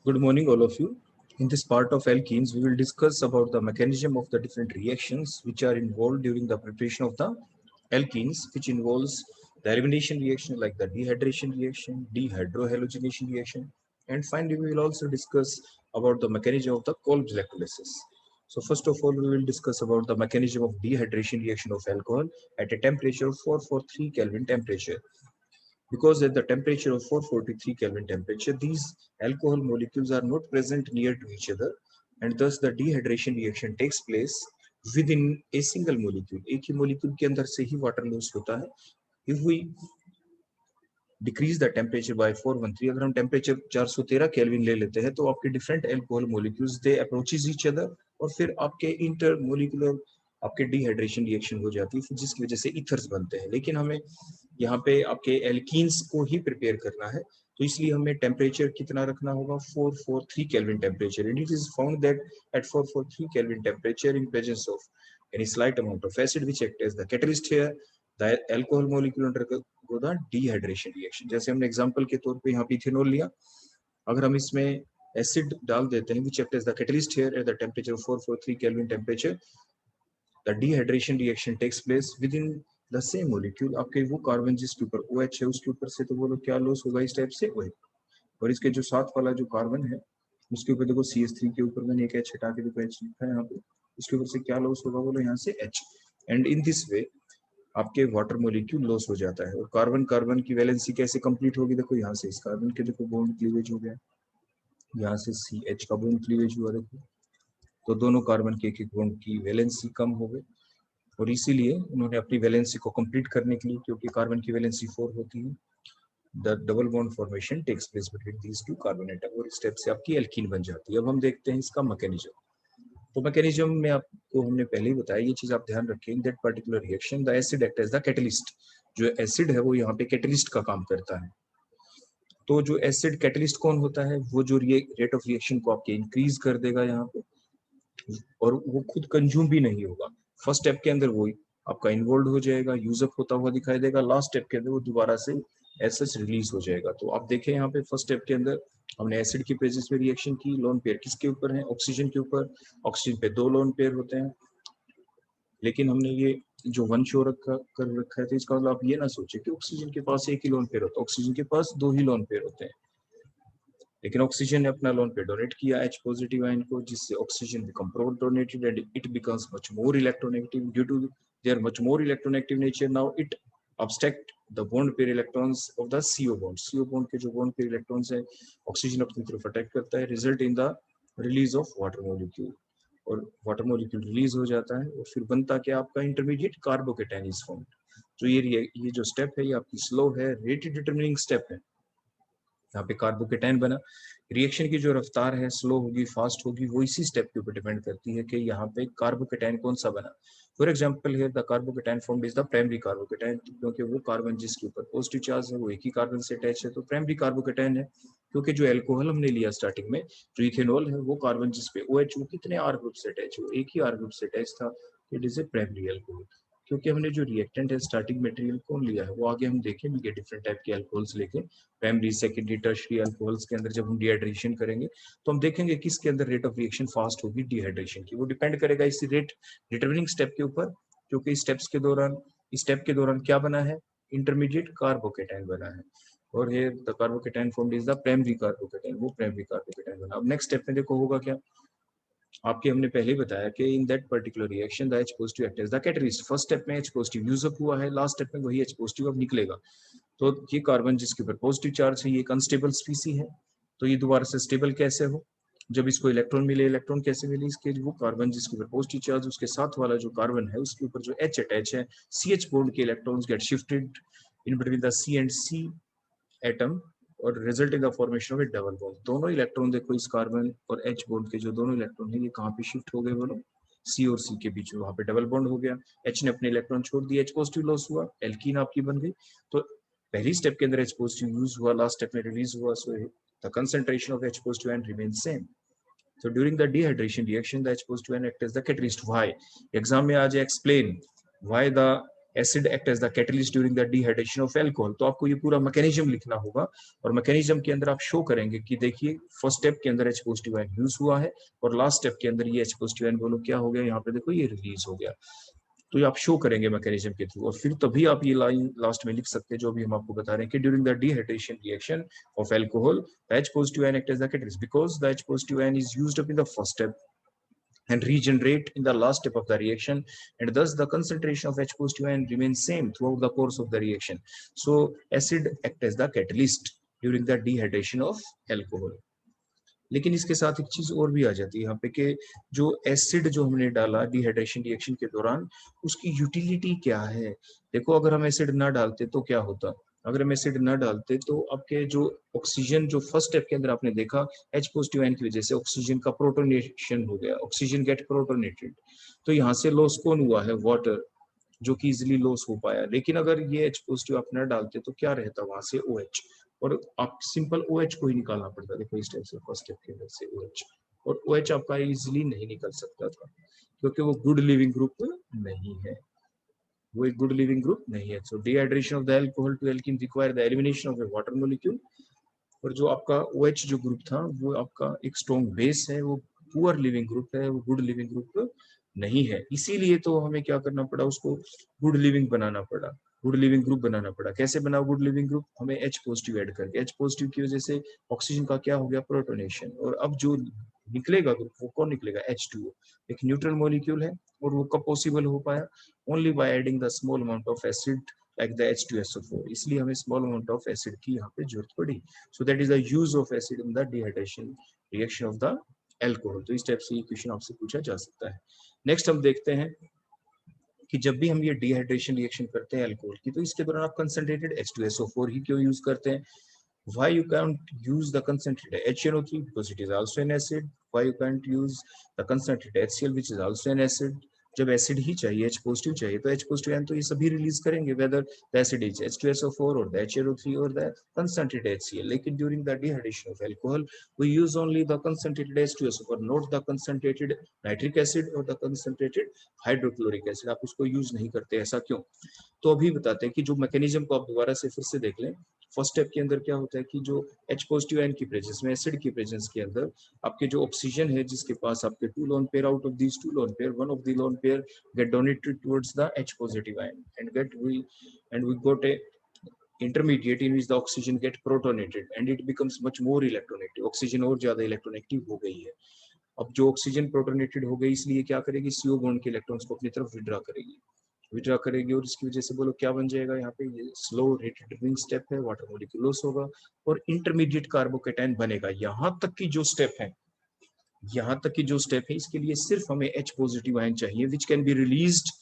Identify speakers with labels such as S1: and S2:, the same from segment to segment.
S1: Good morning, all of you. In this part of alkenes, we will discuss about the mechanism of the different reactions which are involved during the preparation of the alkenes, which involves the elimination reaction like the dehydration reaction, dehydrohalogenation reaction, and finally we will also discuss about the mechanism of the Kolb's electrolysis. So first of all, we will discuss about the mechanism of dehydration reaction of alcohol at a temperature of 443 Kelvin temperature. Because at the temperature of 443 Kelvin temperature, these alcohol molecules are not present near to each other, and thus the dehydration reaction takes place within a single molecule. एक ही molecule के अंदर से ही water loss होता है. If we decrease the temperature by 413, अगर हम temperature 413 Kelvin ले लेते हैं तो आपके different alcohol molecules they approaches each other और फिर आपके intermolecular आपके डिहाइड्रेशन रिएक्शन हो जाती है जिसकी वजह से इथर्स बनते हैं. लेकिन हमें यहाँ पे आपके एल्कीन्स को ही प्रिपेयर करना है, तो इसलिए हमें टेम्परेचर कितना रखना होगा 443 kelvin temperature. And it is found that at 443 kelvin temperature in presence of any slight amount of acid which act as the catalyst here, the alcohol molecule undergo the dehydration reaction. जैसे हमने example के तौर पे यहाँ पे ethanol लिया, अगर हम इसमें एसिड डाल देते हैं which act as the catalyst here at the temperature of 443 Kelvin temperature, the dehydration reaction takes place within the same molecule. आपके वो कार्बन जिसके ऊपर OH है उसके ऊपर से तो बोलो क्या लॉस होगा इस टाइप से OH, और इसके जो साथ वाला जो कार्बन है उसके ऊपर देखो CH3 के ऊपर मैंने एक H हटा के देखो H लिखा है यहाँ पे, इसके ऊपर से क्या लॉस होगा बोलो यहाँ से H. And in this way आपके वाटर मोलिक्यूल लॉस हो जाता है. और कार्बन कार्बन की वैलेंसी कैसे कंप्लीट होगी, देखो यहाँ से इस कार्बन के देखो बॉन्ड क्लीवेज हो गया, यहाँ से CH का बॉन्ड क्लीवेज हुआ, देखो तो दोनों कार्बन के एक बॉन्ड की वैलेंसी कम हो गई, और इसीलिए उन्होंने अपनी वैलेंसी को कंप्लीट करने के लिए, क्योंकि कार्बन की वैलेंसी 4 होती है, the double bond formation takes place between these two carbon atom, और इस स्टेप से आपकी एल्कीन बन जाती है. अब हम देखते हैं इसका मैकेनिज्म. तो मैकेनिज्म में आपको हमने पहले ही बताया, ये चीज आप ध्यान रखें, that particular reaction the acid act as the catalyst. जो एसिड है वो यहाँ पे कैटलिस्ट का काम करता है. तो जो एसिड कैटलिस्ट कौन होता है, वो जो रेट ऑफ रिएक्शन को आपके इंक्रीज कर देगा यहाँ पे, और वो खुद कंज्यूम भी नहीं होगा. फर्स्ट स्टेप के अंदर वो आपका इन्वॉल्व हो जाएगा, यूज अप होता हुआ दिखाई देगा, लास्ट स्टेप के अंदर वो दोबारा से एसएच रिलीज हो जाएगा. तो आप देखें यहाँ पे फर्स्ट स्टेप के अंदर हमने एसिड की प्रेजेंस में रिएक्शन की, लोन पेयर किसके ऊपर है, ऑक्सीजन के ऊपर. ऑक्सीजन पे 2 लोन पेयर होते हैं, लेकिन हमने ये जो वन शो कर रखा है, तो इसका मतलब आप ये ना सोचे कि ऑक्सीजन के पास एक ही लोन पेयर होता है. ऑक्सीजन के पास 2 ही लोन पेयर होते हैं, लेकिन ऑक्सीजन ने अपना लोन पे डोनेट किया H पॉजिटिव आयन को, जिससे oxygen become protonated and it becomes much more electronegative. Due to their much more electronegative nature, now it abstract the bond pair electrons of the CO bond. CO bond के जो bond pair electrons है oxygen अपनी तरफ attack करता है, result in the release of water molecule, और water molecule release हो जाता है, और फिर बनता क्या आपका इंटरमीडिएट कार्बोकेटाइन इज फॉर्म्ड. तो ये जो स्टेप है ये आपकी स्लो है, रेट डिटरमिनिंग स्टेप है. यहाँ पे कार्बोकेटाइन बना, रिएक्शन की जो रफ्तार है स्लो होगी फास्ट होगी वो इसी स्टेप के ऊपर डिपेंड करती है कि यहाँ पे कार्बोकेटाइन कौन सा बना. For example here the carbocation formed is the primary carbocation, क्योंकि वो कार्बन जिसके ऊपर पॉजिटिव चार्ज है वो एक ही कार्बन से अटैच है, तो प्राइमरी कार्बोकेटाइन है. क्योंकि जो एल्कोहल हमने लिया स्टार्टिंग में, जो इथेनॉल है वो कार्बन जिसपे OH वो कितने आर ग्रुप से अटैच है, वो एक ही आर ग्रुप से अटैच था, it is a primary alcohol. क्योंकि हमने जो रिएक्टेंट है स्टार्टिंग मटेरियल कौन लिया है वो आगे हम देखेंगे डिफरेंट टाइप के अल्कोहल्स लेके, प्राइमरी सेकेंडरी टर्शियरी अल्कोहल्स के अंदर जब हम डिहाइड्रेशन करेंगे तो हम देखेंगे किसके अंदर रेट ऑफ रिएक्शन फास्ट होगी डिहाइड्रेशन की. वो डिपेंड करेगा इसी रेट डिटरमिनिंग स्टेप के ऊपर, क्योंकि इस स्टेप के दौरान क्या बना है, इंटरमीडिएट कार्बोकेटाइन बना है, और ये the carbocation formed is the primary carbocation, वो प्राइमरी कार्बोकेटाइन बना. अब नेक्स्ट स्टेप में देखो होगा क्या, आपके हमने पहले ही बताया कि in that particular reaction the H positive act as the catalyst. First step में H पॉजिटिव यूज अप हुआ है, लास्ट स्टेप में वही H पॉजिटिव अब निकलेगा. तो ये कार्बन जिसके ऊपर पॉजिटिव चार्ज है ये एक अनस्टेबल स्पीसी है, तो ये दोबारा से स्टेबल कैसे हो, जब इसको इलेक्ट्रॉन मिले. इलेक्ट्रॉन कैसे मिले, इसके वो कार्बन जिसके ऊपर पॉजिटिव चार्ज उसके साथ वाला जो कार्बन है उसके ऊपर जो H अटैच है, CH बॉन्ड के electrons get shifted in between the C and C atom, और result in the formation of a double bond. दोनों इलेक्ट्रॉन देखो इस कार्बन और H बॉन्ड के जो दोनों इलेक्ट्रॉन है ये कहाँ पे शिफ्ट हो गए बोलो, C और C के बीच में, वहां पे डबल बॉन्ड हो गया, H ने अपने इलेक्ट्रॉन छोड़ दिया, H पॉजिटिव लॉस हुआ, एल्कीन आपकी बन गई. तो पहली स्टेप के अंदर H पॉजिटिव यूज हुआ, लास्ट स्टेप में रिलीज हुआ, so the concentration of H positive ion remains same. So during the dehydration reaction, the H positive ion act as the catalyst. Why? Exam में आज explain why the acid act as the catalyst during the dehydration of alcohol. तो आपको ये पूरा mechanism लिखना होगा और mechanism के अंदर आप शो करेंगे कि देखिए फर्स्ट स्टेप के अंदर H पॉजिटिव आयन यूज हुआ है और लास्ट स्टेप के अंदर ये H पॉजिटिव आयन बोलो क्या हो गया, यहाँ पे देखो ये रिलीज हो गया। तो ये आप शो करेंगे मैकेनिज्म के थ्रू और फिर तभी आप ये लाइन लास्ट में लिख सकते हैं जो अभी हम आपको बता रहे हैं कि during the dehydration reaction of alcohol the H positive ion act as the catalyst because the H positive ion is used up in the first step and regenerate in the last step of the reaction, and thus the concentration of H positive ion remains same throughout the course of the reaction. So acid act as the catalyst during the dehydration of alcohol. लेकिन इसके साथ एक चीज और भी आ जाती है यहाँ पे कि जो एसिड जो हमने डाला डिहाइड्रेशन रिएक्शन के दौरान उसकी यूटिलिटी क्या है। देखो अगर हम एसिड ना डालते तो क्या होता, अगर हम एसिड ना डालते तो आपके जो ऑक्सीजन जो फर्स्ट स्टेप के अंदर आपने देखा H पॉजिटिव आयन की वजह से ऑक्सीजन का प्रोटोनेशन हो गया, ऑक्सीजन गेट प्रोटोनेटेड, तो यहाँ से लॉस कौन हुआ है, वाटर, जो कि इजिली लॉस हो पाया। लेकिन अगर ये H पॉजिटिव आप न डालते तो क्या रहता वहां से OH, और आप सिंपल OH को ही निकालना पड़ता। देखो इस टाइप से फर्स्ट स्टेप के अंदर से OH, और OH आपका इजिली नहीं निकल सकता था क्योंकि वो गुड लिविंग ग्रुप नहीं है, वो एक गुड लिविंग ग्रुप नहीं है। So dehydration of the alcohol to alkene require the elimination of a water molecule, और जो आपका OH जो ग्रुप था वो आपका एक स्ट्रॉन्ग बेस है, वो पुअर लिविंग ग्रुप है, वो गुड लिविंग ग्रुप नहीं है। इसीलिए तो हमें क्या करना पड़ा, उसको गुड लिविंग बनाना पड़ा, गुड लिविंग ग्रुप बनाना पड़ा। कैसे बनाओ गुड लिविंग ग्रुप, हमें H पॉजिटिव ऐड करके, H पॉजिटिव की वजह से ऑक्सीजन का क्या हो गया, प्रोटोनेशन, और अब जो निकलेगा ग्रुप वो कौन निकलेगा, H2O, एक न्यूट्रल मॉलिक्यूल है। और वो कब पॉसिबल हो पाया, only by adding the small amount of acid like the H2SO4, इसलिए हमें स्मॉल अमाउंट ऑफ एसिड की यहाँ पे जरूरत पड़ी। So that is the use of acid in the dehydration reaction of the alcohol. तो इस टाइप से ये क्वेश्चन आपसे पूछा जा सकता है। नेक्स्ट हम देखते हैं कि जब भी हम ये डिहाइड्रेशन रिएक्शन करते हैं अल्कोहल की, तो इसके दौरान आप कंसंट्रेटेड H2SO4 ही क्यों यूज करते हैं। Why you can't use the concentrated HNO3 because it is also an acid? Why you can't use the concentrated HCl which is also an acid? जब एसिड ही चाहिए, H पॉजिटिव चाहिए, तो H positive ion तो ये सभी release करेंगे, whether the acid is H2SO4 or the HNO3 or the concentrated HCl. लेकिन during the dehydration of alcohol, we use only the concentrated H2SO4, not the concentrated nitric acid or the concentrated hydrochloric acid. आप उसको use नहीं करते, ऐसा क्यों? तो अभी बताते हैं कि जो मैकेनिज्म को आप दोबारा से फिर से देख लें। फर्स्ट स्टेप के अंदर क्या होता है कि जो H पॉजिटिव आयन की प्रेजेंस में, एसिड की प्रेजेंस के अंदर आपके जो ऑक्सीजन है जिसके पास आपके 2 lone pair, out of this 2 lone pair, one of the lone pair get donated towards the H positive ion and we got a intermediate in which the oxygen get protonated and it becomes much more electronegative, oxygen और ज्यादा electronegative हो गई है। अब जो oxygen protonated हो गई, इसलिए क्या करेगी, CO बॉन्ड के इलेक्ट्रॉन्स को अपनी तरफ विड्रॉ करेगी और इसकी वजह से बोलो क्या बन जाएगा, यहाँ पे ये स्लो रेट रिटर्निंग स्टेप है, वाटर मॉलिक्यूल लॉस होगा और इंटरमीडिएट कार्बोकेटाइन बनेगा। यहाँ तक की जो स्टेप है, यहाँ तक की जो स्टेप है, इसके लिए सिर्फ हमें H पॉजिटिव आयन चाहिए which can be released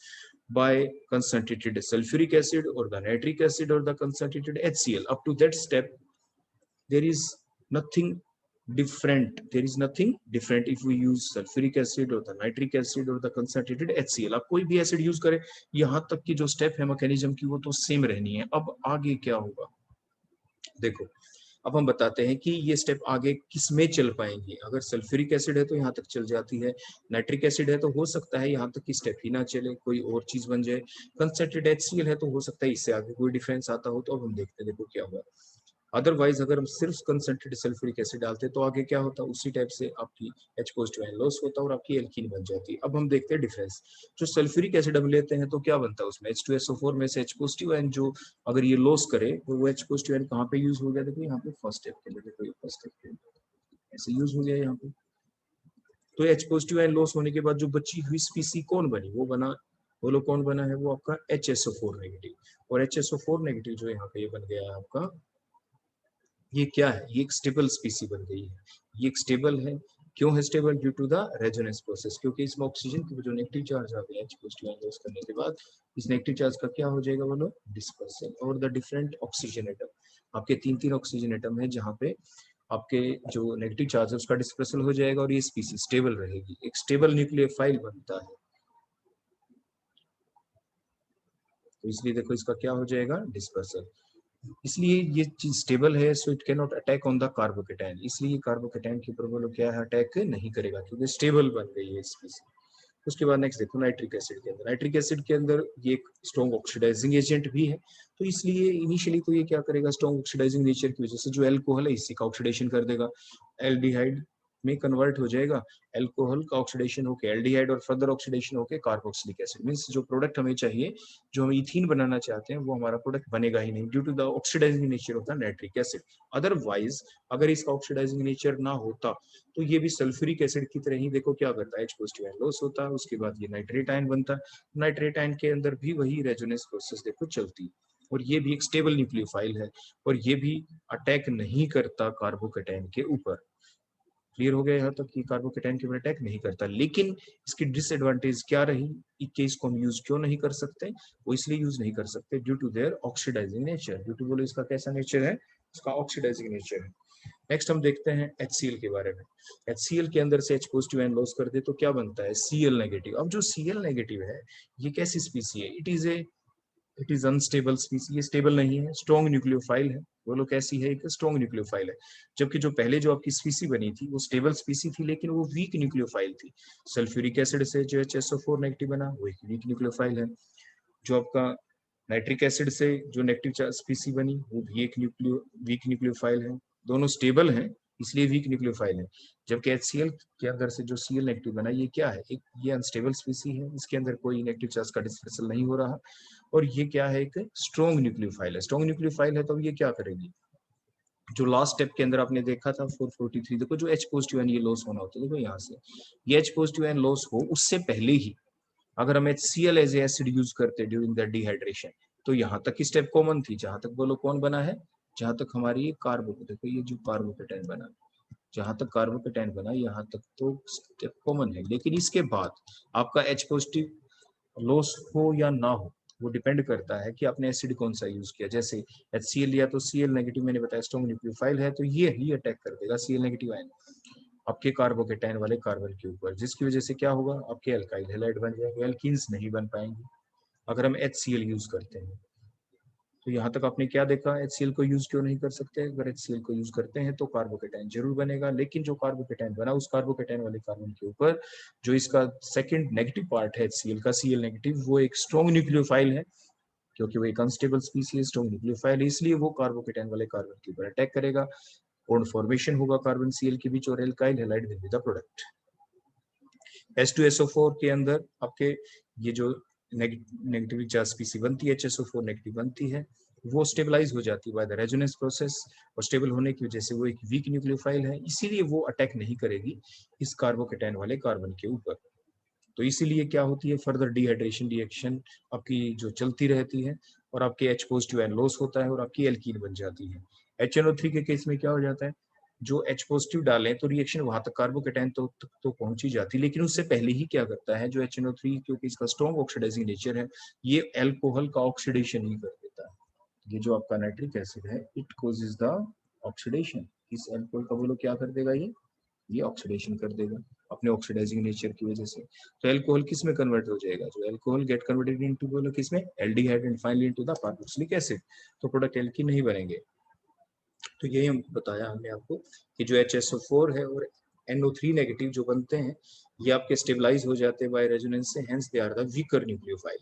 S1: by concentrated sulfuric acid or the nitric acid or the concentrated HCl. Up to that step there is nothing different, if we use sulfuric acid or the nitric acid or the concentrated HCl. आप कोई भी acid use करें, यहाँ तक की जो step है mechanism की वो तो सेम रहनी है। अब आगे क्या होगा, देखो अब हम बताते हैं कि ये स्टेप आगे किस में चल पाएंगे। अगर सल्फ्यूरिक एसिड है तो यहाँ तक चल जाती है, नाइट्रिक एसिड है तो हो सकता है यहाँ तक की स्टेप ही ना चले, कोई और चीज बन जाए, कंसंट्रेटेड HCl है तो हो सकता है इससे आगे कोई डिफरेंस आता हो। तो अब हम देखते हैं देखो क्या हुआ। अदरवाइज अगर हम सिर्फ कंसंट्रेटेड सल्फ्यूरिक एसिड डालते तो आगे क्या होता, उसी टाइप से आपकी H पॉजिटिव आयन लॉस होता और आपकी एल्कीन बन जाती। अब हम देखते हैं डिफरेंस। जो सल्फ्यूरिक एसिड हम लेते हैं तो क्या बनता है उसमें, H2SO4 में से H पॉजिटिव आयन जो अगर ये लॉस करे तो वो H पॉजिटिव आयन कहाँ पे यूज हो गया, देखो यहाँ पे फर्स्ट स्टेप के लिए, देखो ये फर्स्ट स्टेप के ऐसे यूज हो गया यहाँ पे। तो H पॉजिटिव आयन लॉस होने के बाद जो बची हुई स्पीसी कौन बनी, वो बना, बोलो कौन बना है, वो आपका HSO4 नेगेटिव। और HSO4 नेगेटिव जो यहाँ पे ये बन गया है आपका, ये क्या है, ये एक स्टेबल स्पीसी बन गई है। ये एक स्टेबल है, क्यों है stable, due to the resonance process, क्योंकि इसमें ऑक्सीजन की जो नेगेटिव चार्ज आ गया H पॉजिटिव आयन लॉस करने के बाद, इस नेगेटिव चार्ज का क्या हो जाएगा, बोलो डिस्पर्सन। और द डिफरेंट ऑक्सीजन एटम, आपके 3 ऑक्सीजन एटम है जहाँ पे आपके जो नेगेटिव चार्ज है उसका डिस्पर्सल हो जाएगा और ये स्पीसी स्टेबल रहेगी, एक स्टेबल न्यूक्लियोफाइल बनता है। तो इसलिए देखो इसका क्या हो जाएगा, डिस्पर्सल। इसलिए ये चीज स्टेबल है, so it can not attack on the carbocation, इसलिए कार्बोकेटाइन के ऊपर बोलो क्या है, अटैक नहीं करेगा क्योंकि स्टेबल बन गई है स्पीसी। उसके बाद नेक्स्ट देखो नाइट्रिक एसिड के अंदर, नाइट्रिक एसिड के अंदर ये एक स्ट्रॉन्ग ऑक्सीडाइजिंग एजेंट भी है, तो इसलिए इनिशियली तो ये क्या करेगा, स्ट्रॉन्ग ऑक्सीडाइजिंग नेचर की वजह से जो एल्कोहल है इसी का ऑक्सीडेशन कर देगा, एल्डिहाइड में कन्वर्ट हो जाएगा, एल्कोहल का ऑक्सीडेशन होकर एल्डिहाइड और फर्दर ऑक्सीडेशन होकर कार्बोक्सिलिक एसिड, मींस जो प्रोडक्ट हमें चाहिए, जो हम इथीन बनाना चाहते हैं, वो हमारा प्रोडक्ट बनेगा ही नहीं due to the oxidizing nature of the nitric acid. Otherwise अगर इसका ऑक्सीडाइजिंग नेचर ना होता तो ये भी सल्फ्यूरिक एसिड की तरह ही देखो क्या करता है, H+ आयन लॉस होता है, उसके बाद ये नाइट्रेट आयन बनता है, नाइट्रेट आयन के अंदर भी वही रेजोनेंस प्रोसेस देखो चलती है, और ये भी एक स्टेबल न्यूक्लियोफाइल है, और ये भी अटैक नहीं करता कार्बोकेटाइन के ऊपर। क्लियर हो गया यहाँ तक कि कार्बोकेटाइन के ऊपर अटैक नहीं करता, लेकिन इसकी डिसएडवांटेज क्या रही कि इसको हम यूज क्यों नहीं कर सकते, वो इसलिए यूज नहीं कर सकते due to their oxidizing nature, due to बोलो इसका कैसा नेचर है, इसका ऑक्सीडाइजिंग नेचर है। नेक्स्ट हम देखते हैं HCl के बारे में। HCl के अंदर से H+ आयन लॉस कर दे तो क्या बनता है, Cl नेगेटिव। अब जो Cl नेगेटिव है ये कैसी स्पीसी है, इट इज अनस्टेबल स्पीसी, ये स्टेबल नहीं है, स्ट्रॉन्ग न्यूक्लियोफाइल है। बोलो कैसी है, एक स्ट्रॉन्ग न्यूक्लियोफाइल है, जबकि जो पहले जो आपकी स्पीसी बनी थी वो स्टेबल स्पीसी थी, लेकिन वो वीक न्यूक्लियोफाइल थी। सल्फ्यूरिक एसिड से जो HSO4 नेगेटिव बना वो एक वीक न्यूक्लियोफाइल है, जो आपका नाइट्रिक एसिड से जो नेगेटिव स्पीसी बनी वो भी एक वीक न्यूक्लियोफाइल है, दोनों स्टेबल हैं इसलिए वीक न्यूक्लियोफाइल है। जबकि HCl के अंदर से जो Cl नेगेटिव बना ये क्या है, एक ये अनस्टेबल स्पीसी है, इसके अंदर कोई नेगेटिव चार्ज का डिस्पर्सल नहीं हो रहा, और ये क्या है, एक स्ट्रॉन्ग न्यूक्लियोफाइल है। स्ट्रॉन्ग न्यूक्लियोफाइल है तो ये क्या करेगी, जो लास्ट स्टेप के अंदर आपने देखा था 443, देखो जो H+ आयन ये लॉस होना होता है, देखो यहाँ से ये H+ आयन लॉस हो उससे पहले ही अगर हम HCl एज एसिड यूज करते ड्यूरिंग द डिहाइड्रेशन तो यहाँ तक की स्टेप कॉमन थी, जहां तक बोलो कौन बना है, जहां तक हमारी ये कार्बो, देखो ये जो कार्बोकेटाइन बना, जहां तक कार्बोकेटाइन बना यहाँ तक तो स्टेप कॉमन है, लेकिन इसके बाद आपका H+ लॉस हो या ना हो वो डिपेंड करता है कि आपने एसिड कौन सा यूज किया। जैसे HCl लिया तो Cl नेगेटिव मैंने बताया स्ट्रॉन्ग न्यूक्लियोफाइल है, तो ये ही अटैक कर देगा Cl नेगेटिव आयन आपके कार्बोकेटाइन वाले कार्बन के ऊपर, जिसकी वजह से क्या होगा, आपके अल्काइल हैलाइड बन जाएंगे, एल्कीन्स नहीं बन पाएंगे अगर हम HCl यूज करते हैं। तो यहाँ तक आपने क्या देखा, HCl को यूज क्यों नहीं कर सकते, अगर HCl को यूज करते हैं तो कार्बोकेटाइन जरूर बनेगा, लेकिन जो कार्बोकेटाइन बना उस कार्बोकेटाइन वाले कार्बन के ऊपर जो इसका सेकंड नेगेटिव पार्ट है HCl का, Cl नेगेटिव, वो एक स्ट्रॉन्ग न्यूक्लियोफाइल है, क्योंकि वो एक अनस्टेबल स्पीसीज स्ट्रॉन्ग न्यूक्लियोफाइल है, इसलिए वो कार्बोकेटाइन वाले कार्बन के ऊपर अटैक करेगा, बॉन्ड फॉर्मेशन होगा कार्बन Cl के बीच और alkyl halide will be the product. H2SO4 के अंदर आपके ये जो नेगेटिव चार्ज स्पीसी बनती है, HSO4 नेगेटिव बनती है, वो स्टेबलाइज हो जाती है बाय द रेजोनेंस प्रोसेस, और स्टेबल होने की वजह से वो एक वीक न्यूक्लियोफाइल है, इसीलिए वो अटैक नहीं करेगी इस कार्बोकेटाइन वाले कार्बन के ऊपर। तो इसीलिए क्या होती है, फर्दर डिहाइड्रेशन रिएक्शन आपकी जो चलती रहती है, और आपके H+ आयन लॉस होता है और आपकी एल्कीन बन जाती है। HNO3 के केस में क्या हो जाता है, जो H+ डालें तो रिएक्शन वहां तक कार्बोकेटाइन तो पहुंच ही जाती है, लेकिन उससे पहले ही क्या करता है जो HNO3, क्योंकि इसका स्ट्रॉन्ग ऑक्सीडाइजिंग नेचर है, ये एल्कोहल का ऑक्सीडेशन ही कर देता है। ये जो आपका नाइट्रिक एसिड है इट कॉजेज द ऑक्सीडेशन, इस एल्कोहल का बोलो क्या कर देगा, ये ऑक्सीडेशन कर देगा अपने ऑक्सीडाइजिंग नेचर की वजह से। तो एल्कोहल किस में कन्वर्ट हो जाएगा, जो एल्कोहल गेट कन्वर्टेड इनटू बोलो किस में, aldehyde and finally into the carboxylic acid, तो प्रोडक्ट एल्कीन नहीं बनेंगे। तो यही हम बताया हमने आपको कि जो HSO4 है और NO3 नेगेटिव जो बनते हैं ये आपके स्टेबलाइज हो जाते हैं बाय रेजोनेंस से, hence they are the weaker nucleophile.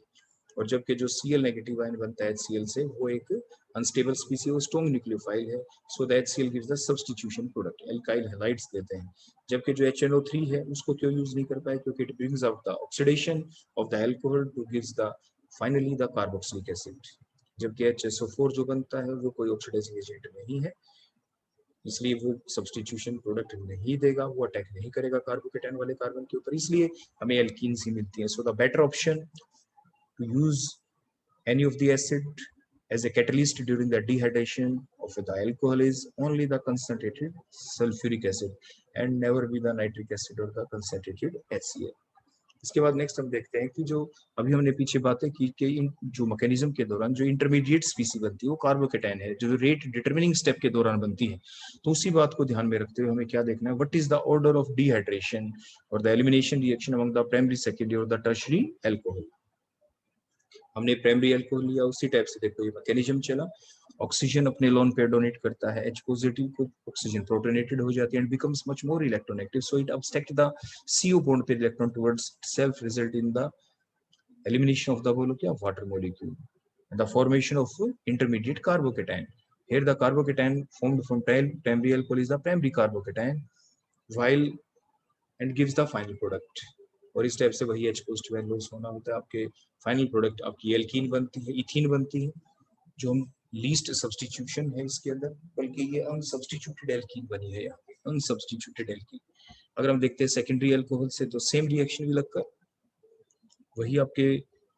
S1: और जबकि जो Cl नेगेटिव आयन बनता है HCl से वो एक अनस्टेबल स्पीसी और स्ट्रॉन्ग न्यूक्लियोफाइल है, so that HCl gives the substitution product, alkyl halides देते हैं। जबकि जो HNO3 है उसको क्यों यूज नहीं कर पाए, क्योंकि it brings out the oxidation of the alcohol two gives the finally the carboxylic acid. जबकि HSO4 जो बनता है वो कोई ऑक्सीडाइजिंग एजेंट नहीं है, इसलिए वो सब्स्टिट्यूशन प्रोडक्ट नहीं देगा, वो अटैक नहीं करेगा कार्बोकेटाइन वाले कार्बन के ऊपर, इसलिए हमें एल्कीन्स ही मिलती है। So the better option to use any of the acid as a catalyst during the dehydration of the alcohol is only the concentrated sulfuric acid and never be the nitric acid or the concentrated HCl। इसके बाद next हम देखते हैं कि जो अभी हमने पीछे बातें की कि इन जो मैकेनिज्म के दौरान जो इंटरमीडिएट स्पीसी बनती है वो कार्बोकेटाइन है, जो रेट डिटरमिनिंग स्टेप के दौरान बनती है। तो उसी बात को ध्यान में रखते हुए हमें क्या देखना है, what is the order of dehydration और the elimination reaction among the primary, secondary और द टर्शियरी एल्कोहल। हमने प्राइमरी अल्कोहल लिया, उसी टाइप से देखो ये मैकेनिज्म चला। ऑक्सीजन अपने लोन पेयर डोनेट करता है H पॉजिटिव को, ऑक्सीजन प्रोटोनेटेड हो जाती है and becomes much more electronegative, so it abstract the CO bond pair electron towards self, result in the elimination of the बोलो क्या water molecule and the formation of intermediate carbocation. Here the carbocation formed from primary alcohol is the primary carbocation while and gives the final product. और इस type से वही H positive loss होना होता है, आपके फाइनल प्रोडक्ट आपकी alkene बनती है, इथीन बनती है, जो हम लीस्ट सब्स्टिट्यूशन है इसके अंदर, बल्कि ये अनसब्स्टिट्यूटेड एल्कीन बनी है यहाँ पे, अनसब्स्टिट्यूटेड एल्कीन। अगर हम देखते हैं सेकेंडरी अल्कोहल से तो सेम रिएक्शन भी लगकर वही आपके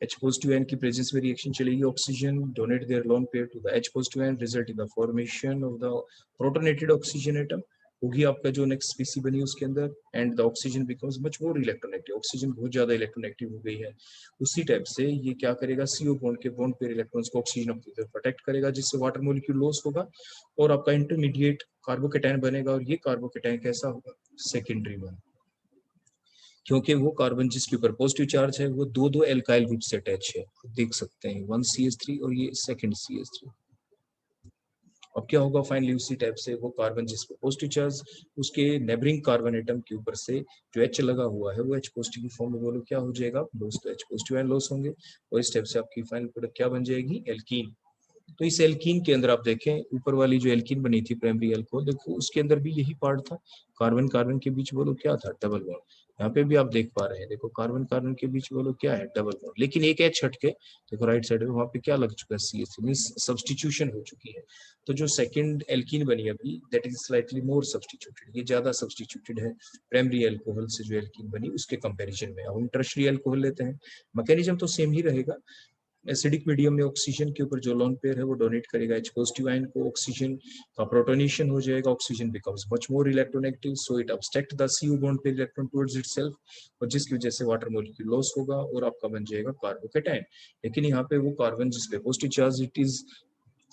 S1: H positive ion की प्रेजेंस में रिएक्शन चलेगी, oxygen donate their lone pair to the H positive ion, result in the formation of the protonated oxygen atom, होगी आपका जो नेक्स्ट स्पीसी बनी उसके अंदर, and the oxygen becomes much more electronegative, oxygen बहुत ज्यादा इलेक्ट्रोनेगेटिव हो गई है। उसी टाइप से ये क्या करेगा, CO बॉन्ड के बॉन्ड पेयर इलेक्ट्रॉन्स को ऑक्सीजन अपनी तरफ अटैक करेगा, जिससे वाटर मॉलिक्यूल लॉस होगा और आपका इंटरमीडिएट कार्बोकेटायन बनेगा, और ये कार्बोकेटायन कैसा होगा, सेकेंडरी वन, क्योंकि वो कार्बन जिसके ऊपर पॉजिटिव चार्ज है वो दो दो एल्काइल ग्रुप से अटैच है, देख सकते हैं 1CH3 और ये सेकंड CH3। अब क्या होगा फाइनली, उसी टाइप से वो कार्बन जिस पे पॉजिटिव चार्ज, उसके नेबरिंग कार्बन एटम के ऊपर से जो H लगा हुआ है वो H पॉजिटिव की फॉर्म में बोलो क्या हो जाएगा, लॉस, तो H पॉजिटिव आयन लॉस होंगे, और इस टाइप से आपकी फाइनल प्रोडक्ट क्या बन जाएगी, एल्कीन। तो इस एल्कीन के अंदर आप देखें ऊपर वाली जो एल्कीन बनी थी प्राइमरी अल्कोहल, देखो उसके अंदर भी यही पार्ट था, कार्बन कार्बन के बीच बोलो क्या था, डबल बॉन्ड। यहाँ पे भी आप देख पा रहे हैं, देखो कार्बन कार्बन के बीच बोलो क्या है, डबल बॉन्ड, लेकिन एक H हट के देखो राइट साइड में वहाँ पे क्या लग चुका है, CH3, मींस सब्स्टिट्यूशन हो चुकी है। तो जो सेकंड एल्कीन बनी अभी, that is slightly more substituted, ये ज्यादा सब्स्टिट्यूटेड है प्राइमरी अल्कोहल से जो एल्कीन बनी उसके कंपैरिजन में। अब हम टर्शियरी अल्कोहल लेते हैं, मैकेनिज्म तो सेम ही रहेगा, एसिडिक मीडियम में ऑक्सीजन के ऊपर जो लोन पेयर है वो डोनेट करेगा H पॉजिटिव आयन को, ऑक्सीजन का प्रोटोनेशन हो जाएगा, oxygen becomes much more electronegative, so it abstract the CO bond pair electron towards itself, और जिसकी वजह से वाटर मॉलिक्यूल लॉस होगा और आपका बन जाएगा कार्बोकेटायन। लेकिन यहाँ पे वो कार्बन जिस पे positive charge, it is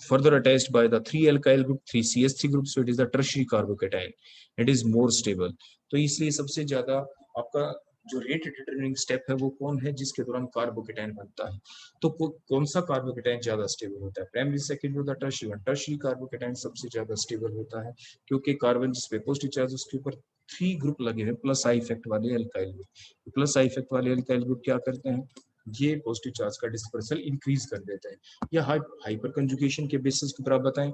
S1: further attached by the 3 alkyl group 3 CH3 group, so it is the tertiary carbocation, it is more stable। तो इसलिए सबसे ज्यादा आपका जो रेट डिटरमिनिंग स्टेप है वो कौन है, जिसके दौरान कार्बोकेटायन बनता है। तो कौन सा कार्बोकेटायन ज्यादा स्टेबल होता है, प्राइमरी, सेकेंडरी और टर्शियरी। टर्शियरी कार्बोकेटायन सबसे ज्यादा स्टेबल होता है, क्योंकि कार्बन जिसपे पॉजिटिव चार्ज उसके ऊपर 3 ग्रुप लगे हैं प्लस आई इफेक्ट वाले alkyl group. Plus I effect वाले एल्काइल ग्रुप क्या करते हैं, ये पॉजिटिव चार्ज का डिस्पर्सल इंक्रीज कर देता है। या हाइपर कंजुगेशन के बेसिस के ऊपर आप बताएं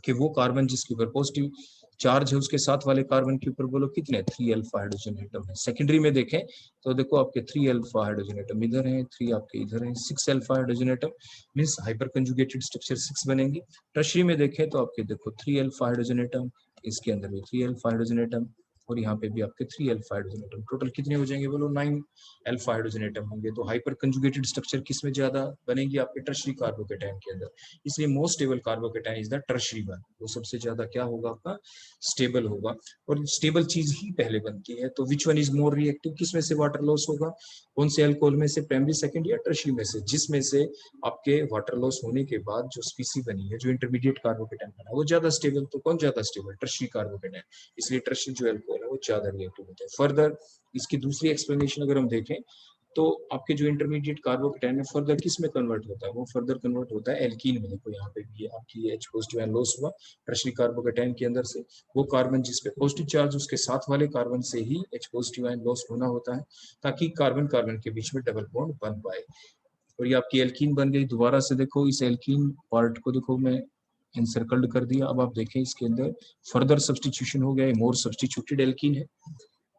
S1: कि वो कार्बन जिसके ऊपर पॉजिटिव चार्ज है उसके साथ वाले कार्बन के ऊपर बोलो कितने 3 अल्फा हाइड्रोजन एटम है। सेकेंडरी में देखें तो देखो आपके 3 अल्फा हाइड्रोजन एटम इधर हैं, 3 आपके इधर हैं, 6 alpha hydrogen atom, means hyper conjugated structure 6 बनेंगी। टर्शियरी में देखें तो आपके देखो 3 अल्फा हाइड्रोजन एटम, इसके अंदर भी 3 अल्फा हाइड्रोजन एटम, और यहाँ पे भी आपके 3 अल्फा हाइड्रोजन एटम, टोटल कितने हो जाएंगे बोलो 9 अल्फा हाइड्रोजन एटम होंगे। तो हाइपर कंजुगेटेड स्ट्रक्चर किस में ज्यादा बनेगी, आपके टर्शियरी कार्बोकेटायन के अंदर। इसलिए most stable carbocation is the tertiary one, वो सबसे ज्यादा क्या होगा आपका, स्टेबल होगा। और स्टेबल चीज ही पहले बनती है, तो which one is more reactive, किस में से वाटर लॉस होगा, कौन से अल्कोहल में से, प्राइमरी, सेकेंड या टर्शियरी में से, जिसमें से आपके वाटर लॉस होने के बाद जो स्पीसी बनी है, जो इंटरमीडिएट कार्बोकेटायन बना वो ज्यादा स्टेबल। तो कौन ज्यादा स्टेबल, टर्शियरी कार्बोकेटायन, इसलिए टर्शियरी जो अल्कोहल है वो ज्यादा रिएक्टिव होते हैं। फर्दर इसकी दूसरी एक्सप्लेनेशन अगर हम देखें तो आपके जो इंटरमीडिएट कार्बोकेटायन है फर्दर किस में कन्वर्ट होता है, वो फर्दर कन्वर्ट होता है एल्कीन में। देखो यहाँ पे भी आपकी H पॉजिटिव आयन लॉस हुआ टर्शियरी कार्बोकेटायन के अंदर से, वो कार्बन जिस पे पॉजिटिव चार्ज उसके साथ वाले कार्बन से ही H पॉजिटिव आयन लॉस होना होता है, ताकि कार्बन कार्बन के बीच में डबल बॉन्ड बन पाए, और ये आपकी एल्कीन बन गई। दोबारा से देखो इस एल्कीन पार्ट को देखो मैं इंसर्कल्ड कर दिया। अब आप देखें इसके अंदर फर्दर सब्स्टिट्यूशन हो गया, मोर सब्स्टिट्यूटेड एल्कीन है।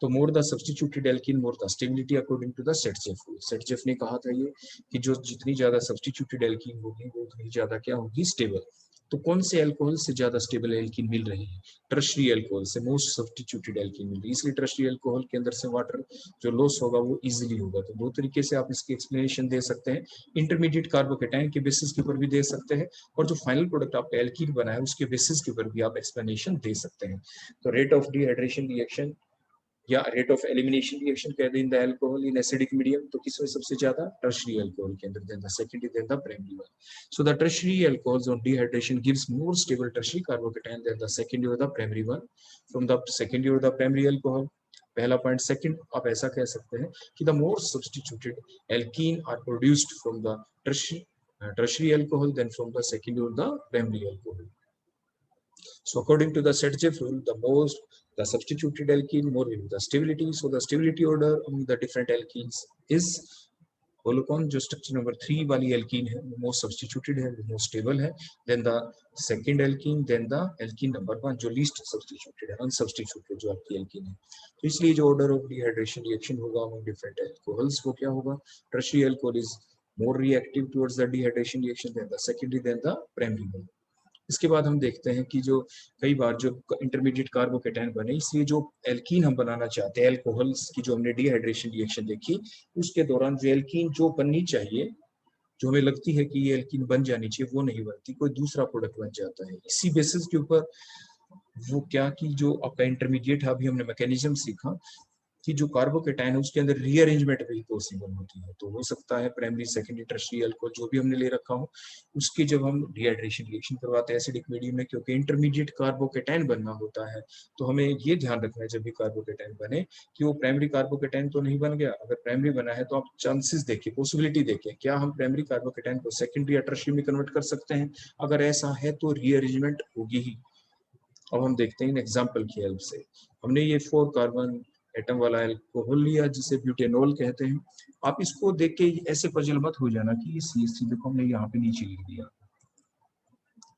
S1: तो more the substituted alkene more the stability according to the Saytzeff rule. Saytzeff ने कहा था ये कि जो जितनी ज्यादा सब्स्टिट्यूटेड एल्कीन होगी वो उतनी ज्यादा क्या होगी, स्टेबल। तो कौन से अल्कोहल से ज्यादा स्टेबल एल्कीन मिल रही है, टर्शियरी अल्कोहल से मोस्ट सब्स्टिट्यूटेड एल्कीन मिल रही है, इसलिए टर्शियरी अल्कोहल के अंदर से वाटर जो लॉस होगा वो इजीली होगा। तो दो तरीके से आप इसकी एक्सप्लेनेशन दे सकते हैं, इंटरमीडिएट कार्बोकेटायन के बेसिस के ऊपर भी दे सकते हैं, और जो फाइनल प्रोडक्ट आपका एल्कीन बना है उसके बेसिस के ऊपर भी आप एक्सप्लेनेशन दे सकते हैं। तो रेट ऑफ डिहाइड्रेशन रिएक्शन या रेट ऑफ एलिमिनेशन रिएक्शन कह दें the alcohol in acidic medium, तो किसमें सबसे ज्यादा, टर्शियरी अल्कोहल के अंदर, then the secondary, then the primary one. So the tertiary alcohols on dehydration gives more stable tertiary carbocation than the secondary और the primary one. From the secondary और the primary alcohol, पहला point. Second, आप ऐसा कह सकते हैं कि the more substituted alkene are produced from the tertiary alcohol than from the secondary or the primary alcohol. So according to the Sedgwick rule, the substituted alkene more will the stability. So the stability order among the different alkenes is, बोलो कौन, जो structure number 3 वाली alkene है वो most substituted है, वो most stable है, then the second alkene, then the alkene number 1 जो लीस्ट सब्स्टिट्यूटेड है, अनसब्स्टिट्यूटेड जो आपकी एल्कीन है। तो इसलिए जो ऑर्डर ऑफ डिहाइड्रेशन रिएक्शन होगा अमंग डिफरेंट अल्कोहल्स वो क्या होगा, tertiary alcohol is more reactive towards the dehydration reaction than the secondary then the primary one. इसके बाद हम देखते हैं कि जो कई बार जो इंटरमीडिएट कार्बोकेटायन बने, इसलिए जो एल्कीन हम बनाना चाहते हैं, अल्कोहल्स की जो हमने डिहाइड्रेशन रिएक्शन देखी, उसके दौरान जो एल्कीन जो बननी चाहिए, जो हमें लगती है कि ये एल्कीन बन जानी चाहिए, वो नहीं बनती, कोई दूसरा प्रोडक्ट बन जाता है। इसी बेसिस के ऊपर वो क्या कि जो आपका इंटरमीडिएट है, अभी हमने मैकेनिज्म सीखा कि जो कार्बोकेटायन है उसके अंदर रीअरेंजमेंट भी पॉसिबल होती है। तो हो सकता है प्राइमरी सेकेंडरी टर्शियरी अल्कोहल जो भी हमने ले रखा हो, उसकी जब हम डिहाइड्रेशन रिएक्शन करवाते हैं एसिडिक मीडियम में, क्योंकि इंटरमीडिएट कार्बोकेटायन बनना होता है, तो हमें ये ध्यान रखना है जब भी कार्बोकेटायन बने कि वो प्राइमरी कार्बोकेटायन तो नहीं बन गया। अगर प्राइमरी बना है तो आप चांसेस देखिए, पॉसिबिलिटी देखिए, क्या हम प्राइमरी कार्बोकेटायन को सेकेंडरी या टर्शियरी में कन्वर्ट कर सकते हैं। अगर ऐसा है तो रीअरेंजमेंट होगी ही। अब हम देखते हैं एग्जाम्पल की हेल्प से। हमने ये 4 कार्बन एटम वाला अल्कोहल लिया जिसे ब्यूटेनॉल कहते हैं। आप इसको देख के ऐसे पजल मत हो जाना कि ये CH3 देखो हमने यहाँ पे नीचे लिख दिया।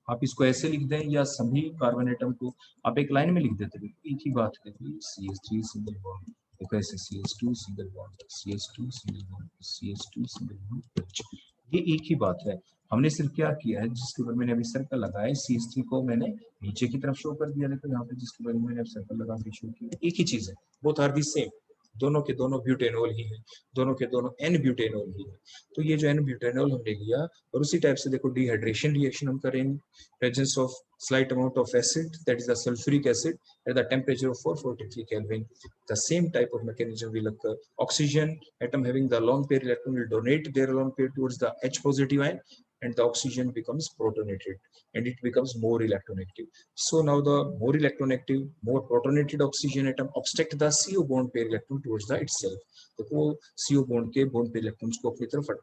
S1: आप इसको ऐसे लिख दें या सभी कार्बन एटम को आप एक लाइन में लिख देते हैं, एक ही बात है। CH3 सिंगल बॉन्ड, देखो ऐसे CH2 single bond, CH2 single bond, CH2 single bond, ये एक ही बात है। हमने सिर्फ क्या किया है, जिसके ऊपर मैंने अभी सर्कल लगाया, CH3 को मैंने नीचे की तरफ शो कर दिया, देखो यहाँ पे जिसके ऊपर मैंने सर्कल लगा के शो किया, एक ही चीज है, बोथ आर दी सेम, दोनों के दोनों ब्यूटेनॉल ही है, दोनों के दोनों एन ब्यूटेनॉल ही है। तो ये जो एन ब्यूटेनॉल हमने लिया, और उसी टाइप से देखो डिहाइड्रेशन रिएक्शन हम करेंगे, presence of slight amount of acid, that is the sulfuric acid, at the temperature of 443 Kelvin. The same type of mechanism will occur. Oxygen atom having the lone pair electron will donate their lone pair towards the H positive ion, and the oxygen becomes protonated and it becomes more electronegative. So now the more electronegative, more protonated oxygen atom obstruct the CO bond pair electron towards the itself. तो वो CO bond के bond pair electrons को अपनी तरफ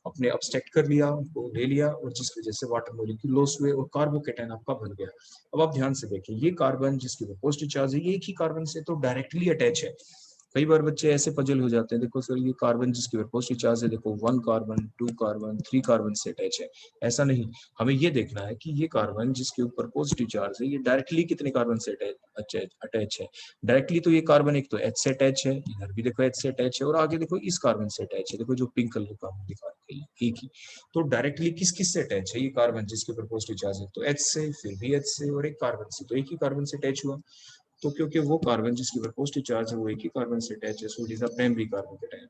S1: अपने abstract कर लिया, उनको ले लिया, और जिस वजह से वाटर मॉलिक्यूल लॉस हुए और कार्बोकेटायन आपका बन गया। अब आप ध्यान से देखिए, ये कार्बन जिसके ऊपर पॉजिटिव चार्ज है, ये एक ही कार्बन से तो डायरेक्टली अटैच है। कई बार बच्चे ऐसे पजल हो जाते हैं, देखो सर ये कार्बन जिसके ऊपर पॉजिटिव चार्ज है, देखो 1 कार्बन 2 कार्बन 3 कार्बन से अटैच है। ऐसा नहीं, हमें ये देखना है कि ये कार्बन जिसके ऊपर पॉजिटिव चार्ज है, ये डायरेक्टली कितने कार्बन से अटैच है। डायरेक्टली तो ये कार्बन एक तो H से अटैच है, इधर भी देखो H से अटैच है, और आगे देखो इस कार्बन से अटैच है, देखो जो पिंक कलर का हम दिखा रहे हैं एक ही। तो डायरेक्टली किस किस से अटैच है ये कार्बन जिसके ऊपर पॉजिटिव चार्ज है, तो H से, फिर भी H से, और एक कार्बन से, तो एक ही कार्बन से अटैच हुआ। तो क्योंकि वो कार्बन जिसके ऊपर पॉजिटिव चार्ज है वो एक ही कार्बन से अटैच है, so it is a primary carbocation.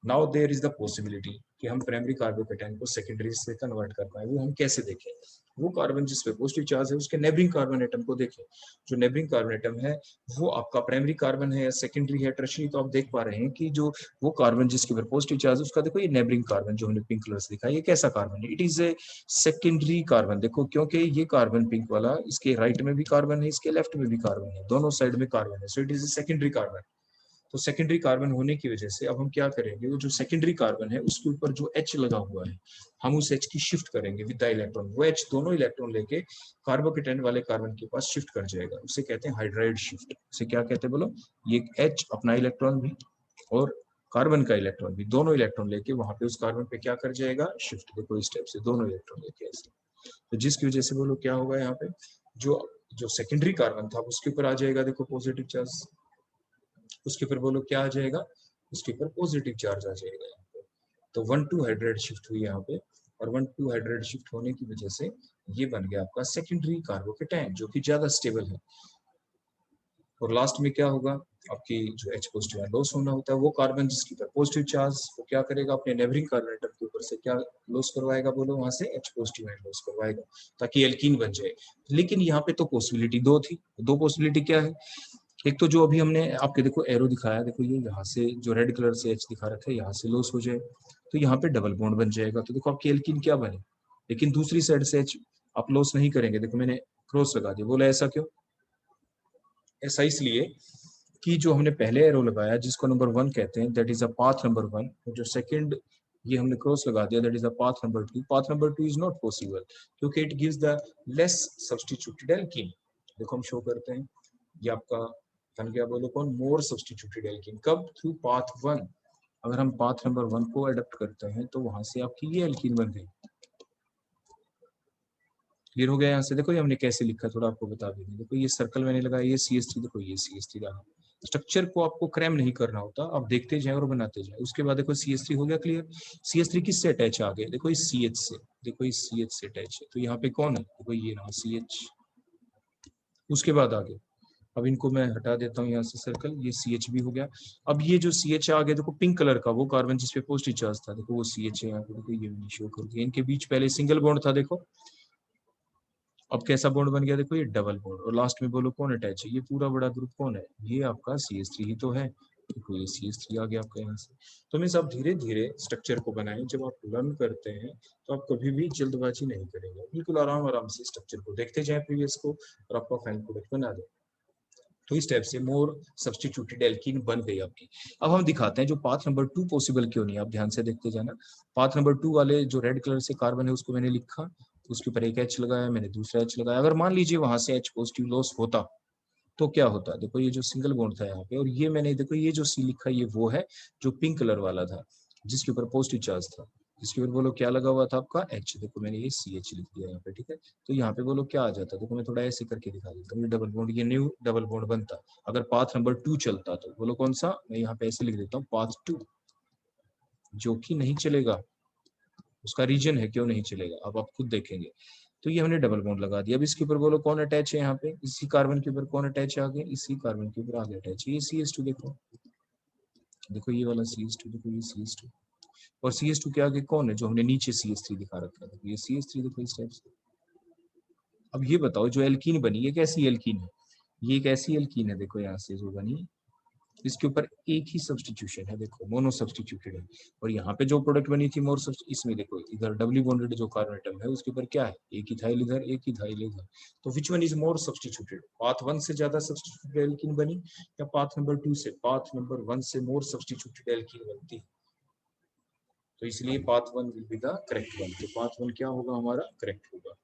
S1: Now there is the possibility कि हम प्राइमरी कार्बोकेटायन को सेकेंडरी से कन्वर्ट कर पाए। वो हम कैसे देखें, वो कार्बन जिस पे पॉजिटिव चार्ज है उसके नेबरिंग कार्बन एटम को देखें। जो नेबरिंग कार्बन एटम है वो आपका प्राइमरी कार्बन है या सेकेंडरी है, टर्शियरी, तो आप देख पा रहे हैं कि जो वो कार्बन जिसके ऊपर पॉजिटिव चार्ज है उसका देखो ये नेबरिंग कार्बन जो हमने पिंक कलर से दिखा, ये कैसा कार्बन है, it is a secondary carbon. देखो क्योंकि ये कार्बन पिंक वाला, इसके राइट में भी कार्बन है, इसके लेफ्ट में भी कार्बन है, दोनों साइड में कार्बन है, so it is a secondary carbon. तो सेकेंडरी कार्बन होने की वजह से अब हम क्या करेंगे, वो जो सेकेंडरी कार्बन है उसके ऊपर जो H लगा हुआ है, हम उस H की शिफ्ट करेंगे विद द इलेक्ट्रॉन। वो H दोनों इलेक्ट्रॉन लेके कार्बोकेटायन वाले कार्बन के पास शिफ्ट कर जाएगा, उसे कहते हैं हाइड्राइड शिफ्ट। उसे क्या कहते हैं बोलो, ये H अपना इलेक्ट्रॉन भी और कार्बन का इलेक्ट्रॉन भी, दोनों इलेक्ट्रॉन लेके वहां पे उस कार्बन पे क्या कर जाएगा, शिफ्ट। देखो इस टाइप से दोनों इलेक्ट्रॉन लेके ऐसे, तो जिसकी वजह से बोलो क्या होगा, यहाँ पे जो जो सेकेंडरी कार्बन था उसके ऊपर आ जाएगा देखो पॉजिटिव चार्ज, उसके ऊपर बोलो क्या आ जाएगा, उसके ऊपर पॉजिटिव चार्ज आ जाएगा यहाँ पे। तो 1-2 हाइड्राइड शिफ्ट हुई यहाँ पे, और 1-2 हाइड्राइड शिफ्ट होने की वजह से ये बन गया आपका सेकेंडरी कार्बोकेटायन जो कि ज्यादा स्टेबल है। और लास्ट में क्या होगा, आपकी जो H पॉजिटिव लॉस होना होता है, वो कार्बन जिसके ऊपर पॉजिटिव चार्ज वो क्या करेगा, अपने नेबरिंग कार्बन एटम के ऊपर से क्या लॉस करवाएगा, बोलो वहां से H पॉजिटिव लॉस करवाएगा ताकि एल्कीन बन जाए। लेकिन यहाँ पे तो पॉसिबिलिटी दो थी, दो पॉसिबिलिटी क्या है, एक तो जो अभी हमने आपके देखो एरो दिखाया, देखो ये यहाँ से जो रेड कलर से H दिखा रखा है यहाँ से लॉस हो जाए, तो यहाँ पे डबल बॉन्ड बन जाएगा, तो देखो आपकी एल्कीन क्या बने। लेकिन दूसरी साइड से H आप लॉस नहीं करेंगे, देखो मैंने क्रॉस लगा दिया, बोला ऐसा क्यों, ऐसा इसलिए कि जो हमने पहले एरो लगाया जिसको नंबर 1 कहते हैं, that is a path number 1, और जो सेकंड ये हमने क्रॉस लगा दिया, that is a path number 2. Path number 2 is not possible क्योंकि it gives the less substituted alkene. देखो हम शो करते हैं, ये आपका बन गया, बोलो कौन, मोर सब्स्टिट्यूटेड एल्कीन. कब? Through path 1. अगर हम पाथ नंबर 1 को अडॉप्ट करते हैं तो वहां से आपकी ये एल्कीन बन गई. क्लियर हो गया? यहाँ से देखो ये हमने कैसे लिखा, थोड़ा आपको बता देंगे. देखो ये सर्कल मैंने लगाया, ये CH3, देखो ये CH3 रहा. स्ट्रक्चर को आपको क्रैम नहीं करना होता, आप देखते जाए और बनाते जाए. उसके बाद देखो CH3 हो गया क्लियर. CH3 किससे अटैच आ गए? देखो इस CH से, देखो इस CH से अटैच है. तो यहाँ पे कौन है? देखो ये रहा CH. उसके बाद आगे, अब इनको मैं हटा देता हूँ यहाँ से सर्कल, ये CH भी हो गया. अब ये जो CH आ गया, देखो पिंक कलर का, वो कार्बन जिसपे पॉजिटिव चार्ज था, देखो वो CH है यहाँ पे. देखो ये शो कर दिया. इनके बीच पहले सिंगल बॉन्ड था, देखो अब कैसा बॉन्ड बन गया? देखो ये डबल बॉन्ड. और लास्ट में बोलो कौन अटैच है? ये पूरा बड़ा ग्रुप कौन है? ये आपका CH3 ही तो है. देखो ये CH3 आ गया आपका यहाँ से. तो मीन्स आप धीरे धीरे स्ट्रक्चर को बनाएं. जब आप लर्न करते हैं तो आप कभी भी जल्दबाजी नहीं करेंगे, बिल्कुल आराम आराम से स्ट्रक्चर को देखते जाए प्रीवियस को, और आपका फाइनल प्रोडक्ट बना दे. तो इस टाइप से मोर सब्स्टिट्यूटेड एल्कीन बन गई आपकी. अब हम दिखाते हैं जो पाथ नंबर 2 पॉसिबल क्यों नहीं. आप ध्यान से देखते जाना. पाथ नंबर 2 वाले जो रेड कलर से कार्बन है उसको मैंने लिखा, उसके ऊपर एक H लगाया, मैंने दूसरा H लगाया. अगर मान लीजिए वहां से H पॉजिटिव लॉस होता तो क्या होता? देखो ये जो सिंगल बॉन्ड था यहाँ पे, और ये मैंने, देखो ये जो C लिखा, ये वो है जो पिंक कलर वाला था जिसके ऊपर पॉजिटिव चार्ज था. जिसके ऊपर बोलो क्या लगा हुआ था आपका? H. देखो मैंने ये CH लिख दिया यहाँ पे, ठीक है. तो यहाँ पे बोलो क्या आ जाता? देखो मैं थोड़ा ऐसे करके दिखा देता हूँ. ये डबल बॉन्ड, ये न्यू डबल बॉन्ड बनता अगर पाथ नंबर 2 चलता. तो बोलो कौन सा? मैं यहाँ पे ऐसे लिख देता हूँ, पाथ 2, जो कि नहीं चलेगा. उसका रीजन है क्यों नहीं चलेगा, अब आप खुद देखेंगे. तो ये हमने डबल बॉन्ड लगा दिया. अब इसके ऊपर बोलो कौन अटैच है? यहाँ पे इसी कार्बन के ऊपर कौन अटैच है? आगे इसी कार्बन के ऊपर आगे अटैच है ये CH2. देखो देखो ये वाला CH2, देखो ये CH2. और CH2 के आगे कौन है जो हमने नीचे CH3 दिखा रखा है? ये CH3. देखो इस टाइप से. अब ये बताओ जो एल्कीन बनी ये कैसी एल्कीन है? ये एक ऐसी एल्कीन है, देखो यहाँ से जो बनी, इसके ऊपर एक ही सब्स्टिट्यूशन है, देखो मोनो सब्स्टिट्यूटेड है. और यहाँ पे जो प्रोडक्ट बनी थी मोर इसमें देखो इधर डबली बॉन्डेड जो कार्बन एटम है उसके ऊपर क्या है? एक इथाइल इधर, एक इथाइल इधर. तो which one is more substituted? Path 1 से ज्यादा सब्स्टिट्यूटेड एल्कीन बनी, या पाथ नंबर 2 से? पाथ नंबर 1 से मोर सब्स्टिट्यूटेड एल्कीन बनती है. तो इसलिए path 1 will be the correct one. तो पाथ 1 क्या होगा हमारा? करेक्ट होगा.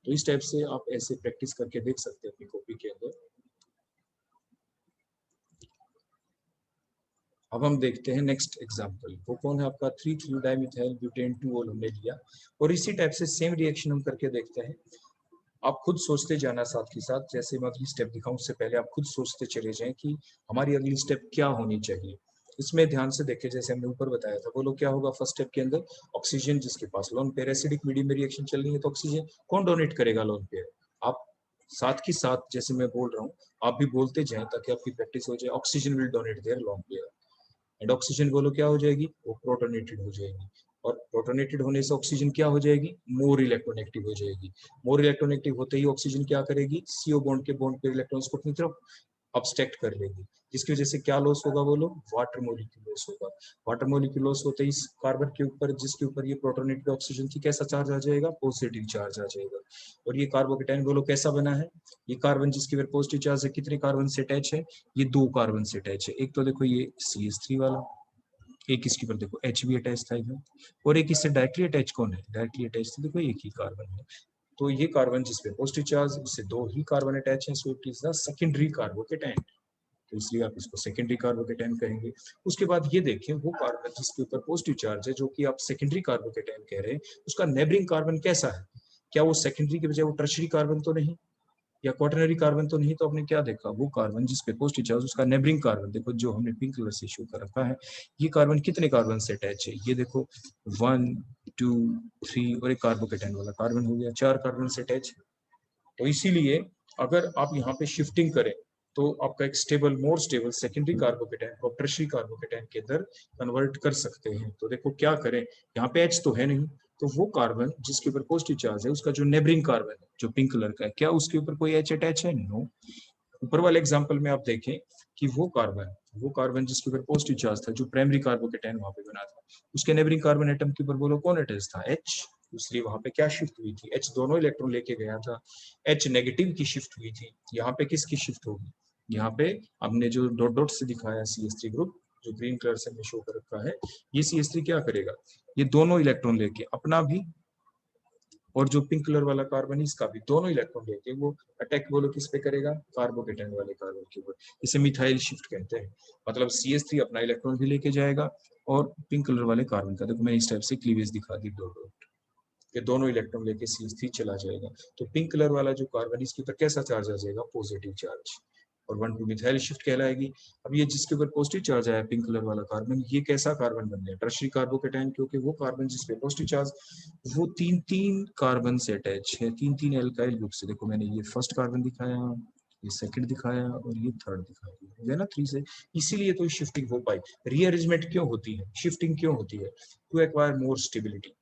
S1: तो इस टाइप से आप ऐसे प्रैक्टिस करके देख सकते हैं अपनी कॉपी के अंदर. अब हम देखते हैं नेक्स्ट एग्जांपल. वो कौन है आपका? 3,3 डाइमिथाइल ब्यूटेन 2 हमने लिया, और इसी टाइप से सेम रिएक्शन हम करके देखते हैं. आप खुद सोचते जाना साथ के साथ, जैसे मैं अगली स्टेप दिखाऊं उससे पहले आप खुद सोचते चले जाएं कि हमारी अगली स्टेप क्या होनी चाहिए. इसमें ध्यान से देखें, जैसे हमने ऊपर बताया था. बोलो क्या होगा फर्स्ट स्टेप के अंदर? ऑक्सीजन जिसके पास लोन पेयर, एसिडिक मीडियम में रिएक्शन चल रही है तो ऑक्सीजन कौन डोनेट करेगा? Lone pair. आप साथ ही साथ जैसे मैं बोल रहा हूँ आप भी बोलते जाएं ताकि आपकी प्रैक्टिस हो जाए. Oxygen will donate their lone pair, and oxygen बोलो क्या हो जाएगी? वो प्रोटोनेटेड हो जाएगी. और प्रोटोनेटेड होने से ऑक्सीजन क्या हो जाएगी? मोर इलेक्ट्रोनेगेटिव हो जाएगी. मोर इलेक्ट्रोनेगेटिव होते ही ऑक्सीजन क्या करेगी? CO बॉन्ड के बॉन्ड पे इलेक्ट्रॉन्स को अपनी तरफ अब्स्ट्रैक्ट कर लेगी, जिसकी वजह से क्या लॉस होगा? बोलो वाटर मॉलिक्यूल लॉस होगा. वाटर मॉलिक्यूल लॉस होते ही इस कार्बन के ऊपर जिसके ऊपर ये प्रोटोनेटेड ऑक्सीजन थी कैसा चार्ज आ जाएगा? पॉजिटिव चार्ज आ जाएगा. और ये कार्बोकेटाइन बोलो कैसा बना है? ये कार्बन जिसके ऊपर पॉजिटिव चार्ज है कितने कार्बन से अटैच है? ये 2 कार्बन से अटैच है. एक तो देखो ये CH3 वाला, एक इसके ऊपर देखो H भी अटैच था इधर, और एक इससे डायरेक्टली अटैच कौन है? डायरेक्टली अटैच तो देखो एक ही कार्बन है. तो ये कार्बन जिसपे पॉजिटिव चार्ज, उससे 2 ही कार्बन अटैच है, so it is the secondary carbocation. तो इसलिए आप इसको सेकेंडरी कार्बोकेटाइन कहेंगे. उसके बाद ये देखें वो कार्बन जिसके ऊपर पॉजिटिव चार्ज है जो कि आप सेकेंडरी कार्बोकेटाइन कह रहे हैं, उसका नेबरिंग कार्बन कैसा है? क्या वो सेकेंडरी के बजाय वो टर्शरी कार्बन तो नहीं, या क्वाटरनरी कार्बन तो नहीं? तो आपने क्या देखा? वो कार्बन जिसपे पॉजिटिव चार्ज उसका नेबरिंग कार्बन, देखो जो हमने पिंक कलर से शो कर रखा है, ये कार्बन कितने कार्बन से अटैच है? ये देखो 1 2 3, और एक कार्बोकेटाइन वाला कार्बन हो गया, 4 कार्बन से अटैच है. तो इसीलिए अगर आप यहाँ पे शिफ्टिंग करें तो आपका एक stable, more stable secondary carbocation को टर्शरी कार्बोकेटाइन के अंदर कन्वर्ट कर सकते हैं. तो देखो क्या करें, यहाँ पे H तो है नहीं, तो वो कार्बन जिसके ऊपर पॉजिटिव चार्ज है उसका जो नेबरिंग कार्बन है जो पिंक कलर का है, क्या उसके ऊपर कोई H अटैच है? नो. ऊपर वाले एग्जांपल में आप देखें कि वो कार्बन जिसके ऊपर पॉजिटिव चार्ज था जो प्राइमरी कार्बोकेटाइन वहां पे बना था, उसके नेबरिंग कार्बन एटम के ऊपर बोलो कौन अटैच था? H. दूसरी वहां पे क्या शिफ्ट हुई थी? H दोनों इलेक्ट्रॉन लेके गया था, H नेगेटिव की शिफ्ट हुई थी. यहाँ पे किसकी शिफ्ट होगी? यहाँ पे हमने जो डॉट डॉट से दिखाया CH3 ग्रुप, जो ग्रीन कलर से हमने शो कर रखा है, ये CH3 क्या करेगा, ये दोनों इलेक्ट्रॉन लेके अपना भी और जो पिंक कलर वाला कार्बन है इसका भी, दोनों इलेक्ट्रॉन लेके वो अटैक बोलो किस पे करेगा, कार्बोकेटाइन वाले कार्बन के ऊपर। इसे मिथाइल शिफ्ट कहते हैं। मतलब CH3 अपना इलेक्ट्रॉन भी लेके जाएगा और पिंक कलर वाले कार्बन का, देखो मैंने इस टाइप से क्लीवेज दिखा दी, डॉट डॉट के दोनों इलेक्ट्रॉन लेके CH3 चला जाएगा। तो पिंक कलर वाला जो कार्बन इसके ऊपर कैसा चार्ज आ जाएगा, पॉजिटिव चार्ज, और 1 2 मिथाइल शिफ्ट कहलाएगी। अब ये जिसके ऊपर पॉजिटिव चार्ज आया पिंक कलर वाला कार्बन, ये कैसा कार्बन बन गया, टर्शियरी कार्बोकेटाइन, क्योंकि वो कार्बन जिसपे पॉजिटिव चार्ज, वो 3 कार्बन से अटैच है, 3 एल्काइल ग्रुप से। देखो मैंने ये फर्स्ट कार्बन दिखाया, ये सेकंड दिखाया और ये थर्ड दिखाया है ना, 3 से। इसीलिए तो शिफ्टिंग हो पाई। रीअरेंजमेंट क्यों होती है, शिफ्टिंग क्यों होती है, to acquire more stability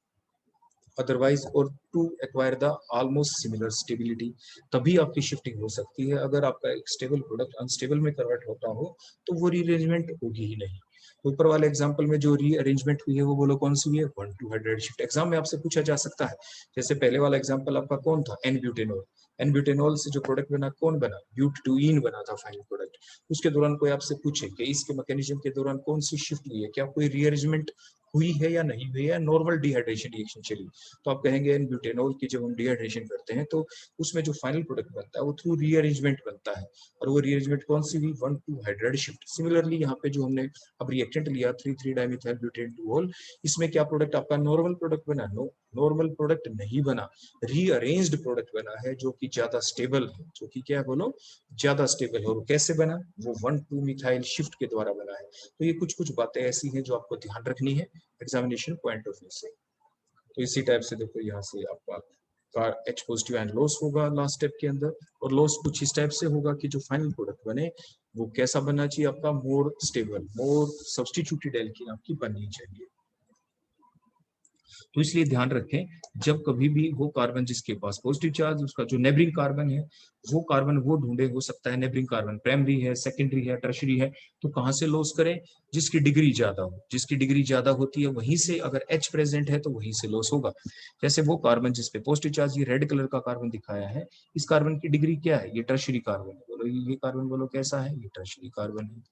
S1: otherwise, और to acquire the almost similar stability. तभी आपकी शिफ्टिंग हो सकती है। अगर आपका एक स्टेबल प्रोडक्ट अनस्टेबल में कन्वर्ट होता हो तो वो रीअरेंजमेंट होगी ही नहीं। ऊपर वाले एग्जांपल में जो रीअरेंजमेंट हुई है वो बोलो कौन सी हुई है, 1 2 हाइड्राइड शिफ्ट। एग्जाम में आपसे पूछा जा सकता है। जैसे पहले वाला एग्जांपल आपका कौन था, एन ब्यूटेनॉल। एन ब्यूटेनॉल से जो प्रोडक्ट बना कौन बना, ब्यूटटूइन बना था फाइनल प्रोडक्ट। उसके दौरान कोई आपसे पूछे कि इसके मैकेनिज्म के दौरान कौन सी शिफ्ट हुई है, क्या कोई रीअरेंजमेंट हुई है या नहीं हुई है, नॉर्मल डिहाइड्रेशन रिएक्शन चली, तो आप कहेंगे एन ब्यूटेनॉल की जब हम डिहाइड्रेशन करते हैं तो उसमें जो फाइनल प्रोडक्ट बनता है वो थ्रू रीअरेंजमेंट बनता है। और वो रीअरेंजमेंट कौन सी हुई, 1 2 हाइड्राइड शिफ्ट। सिमिलरली यहाँ पे जो हमने अब रिएक्टेंट लिया 3 3 डाइमिथाइल ब्यूटेन 2 इसमें क्या प्रोडक्ट आपका नॉर्मल प्रोडक्ट बना, नो नॉर्मल प्रोडक्ट नहीं बना, रीअरेंज्ड प्रोडक्ट बना है जो कि ज्यादा स्टेबल है, जो कि क्या बोलो ज्यादा स्टेबल है। और कैसे बना, वो 1 2 मिथाइल शिफ्ट के द्वारा बना है। तो ये कुछ कुछ बातें ऐसी हैं जो आपको ध्यान रखनी है एग्जामिनेशन पॉइंट ऑफ व्यू से। तो इसी टाइप से देखो यहाँ से आपका H पॉजिटिव आयन लॉस होगा लास्ट स्टेप के अंदर, और लॉस कुछ इस टाइप से होगा कि जो फाइनल प्रोडक्ट बने वो कैसा बनना चाहिए आपका, मोर स्टेबल, मोर सब्स्टिट्यूटेड एल्कीन आपकी बननी चाहिए। तो इसलिए ध्यान रखें, जब कभी भी वो कार्बन जिसके पास पॉजिटिव चार्ज, उसका जो नेबरिंग कार्बन है वो कार्बन वो ढूंढे, हो सकता है नेबरिंग कार्बन प्राइमरी है, सेकेंडरी है, टर्शियरी है, तो कहां से लॉस करें, जिसकी डिग्री ज्यादा हो। जिसकी डिग्री ज्यादा होती है वहीं से, अगर H प्रेजेंट है तो वहीं से लॉस होगा। जैसे वो कार्बन जिसपे पॉजिटिव चार्ज, ये रेड कलर का कार्बन दिखाया है, इस कार्बन की डिग्री क्या है, ये टर्शियरी कार्बन है। बोलो ये कार्बन बोलो कैसा है, ये टर्शियरी कार्बन है,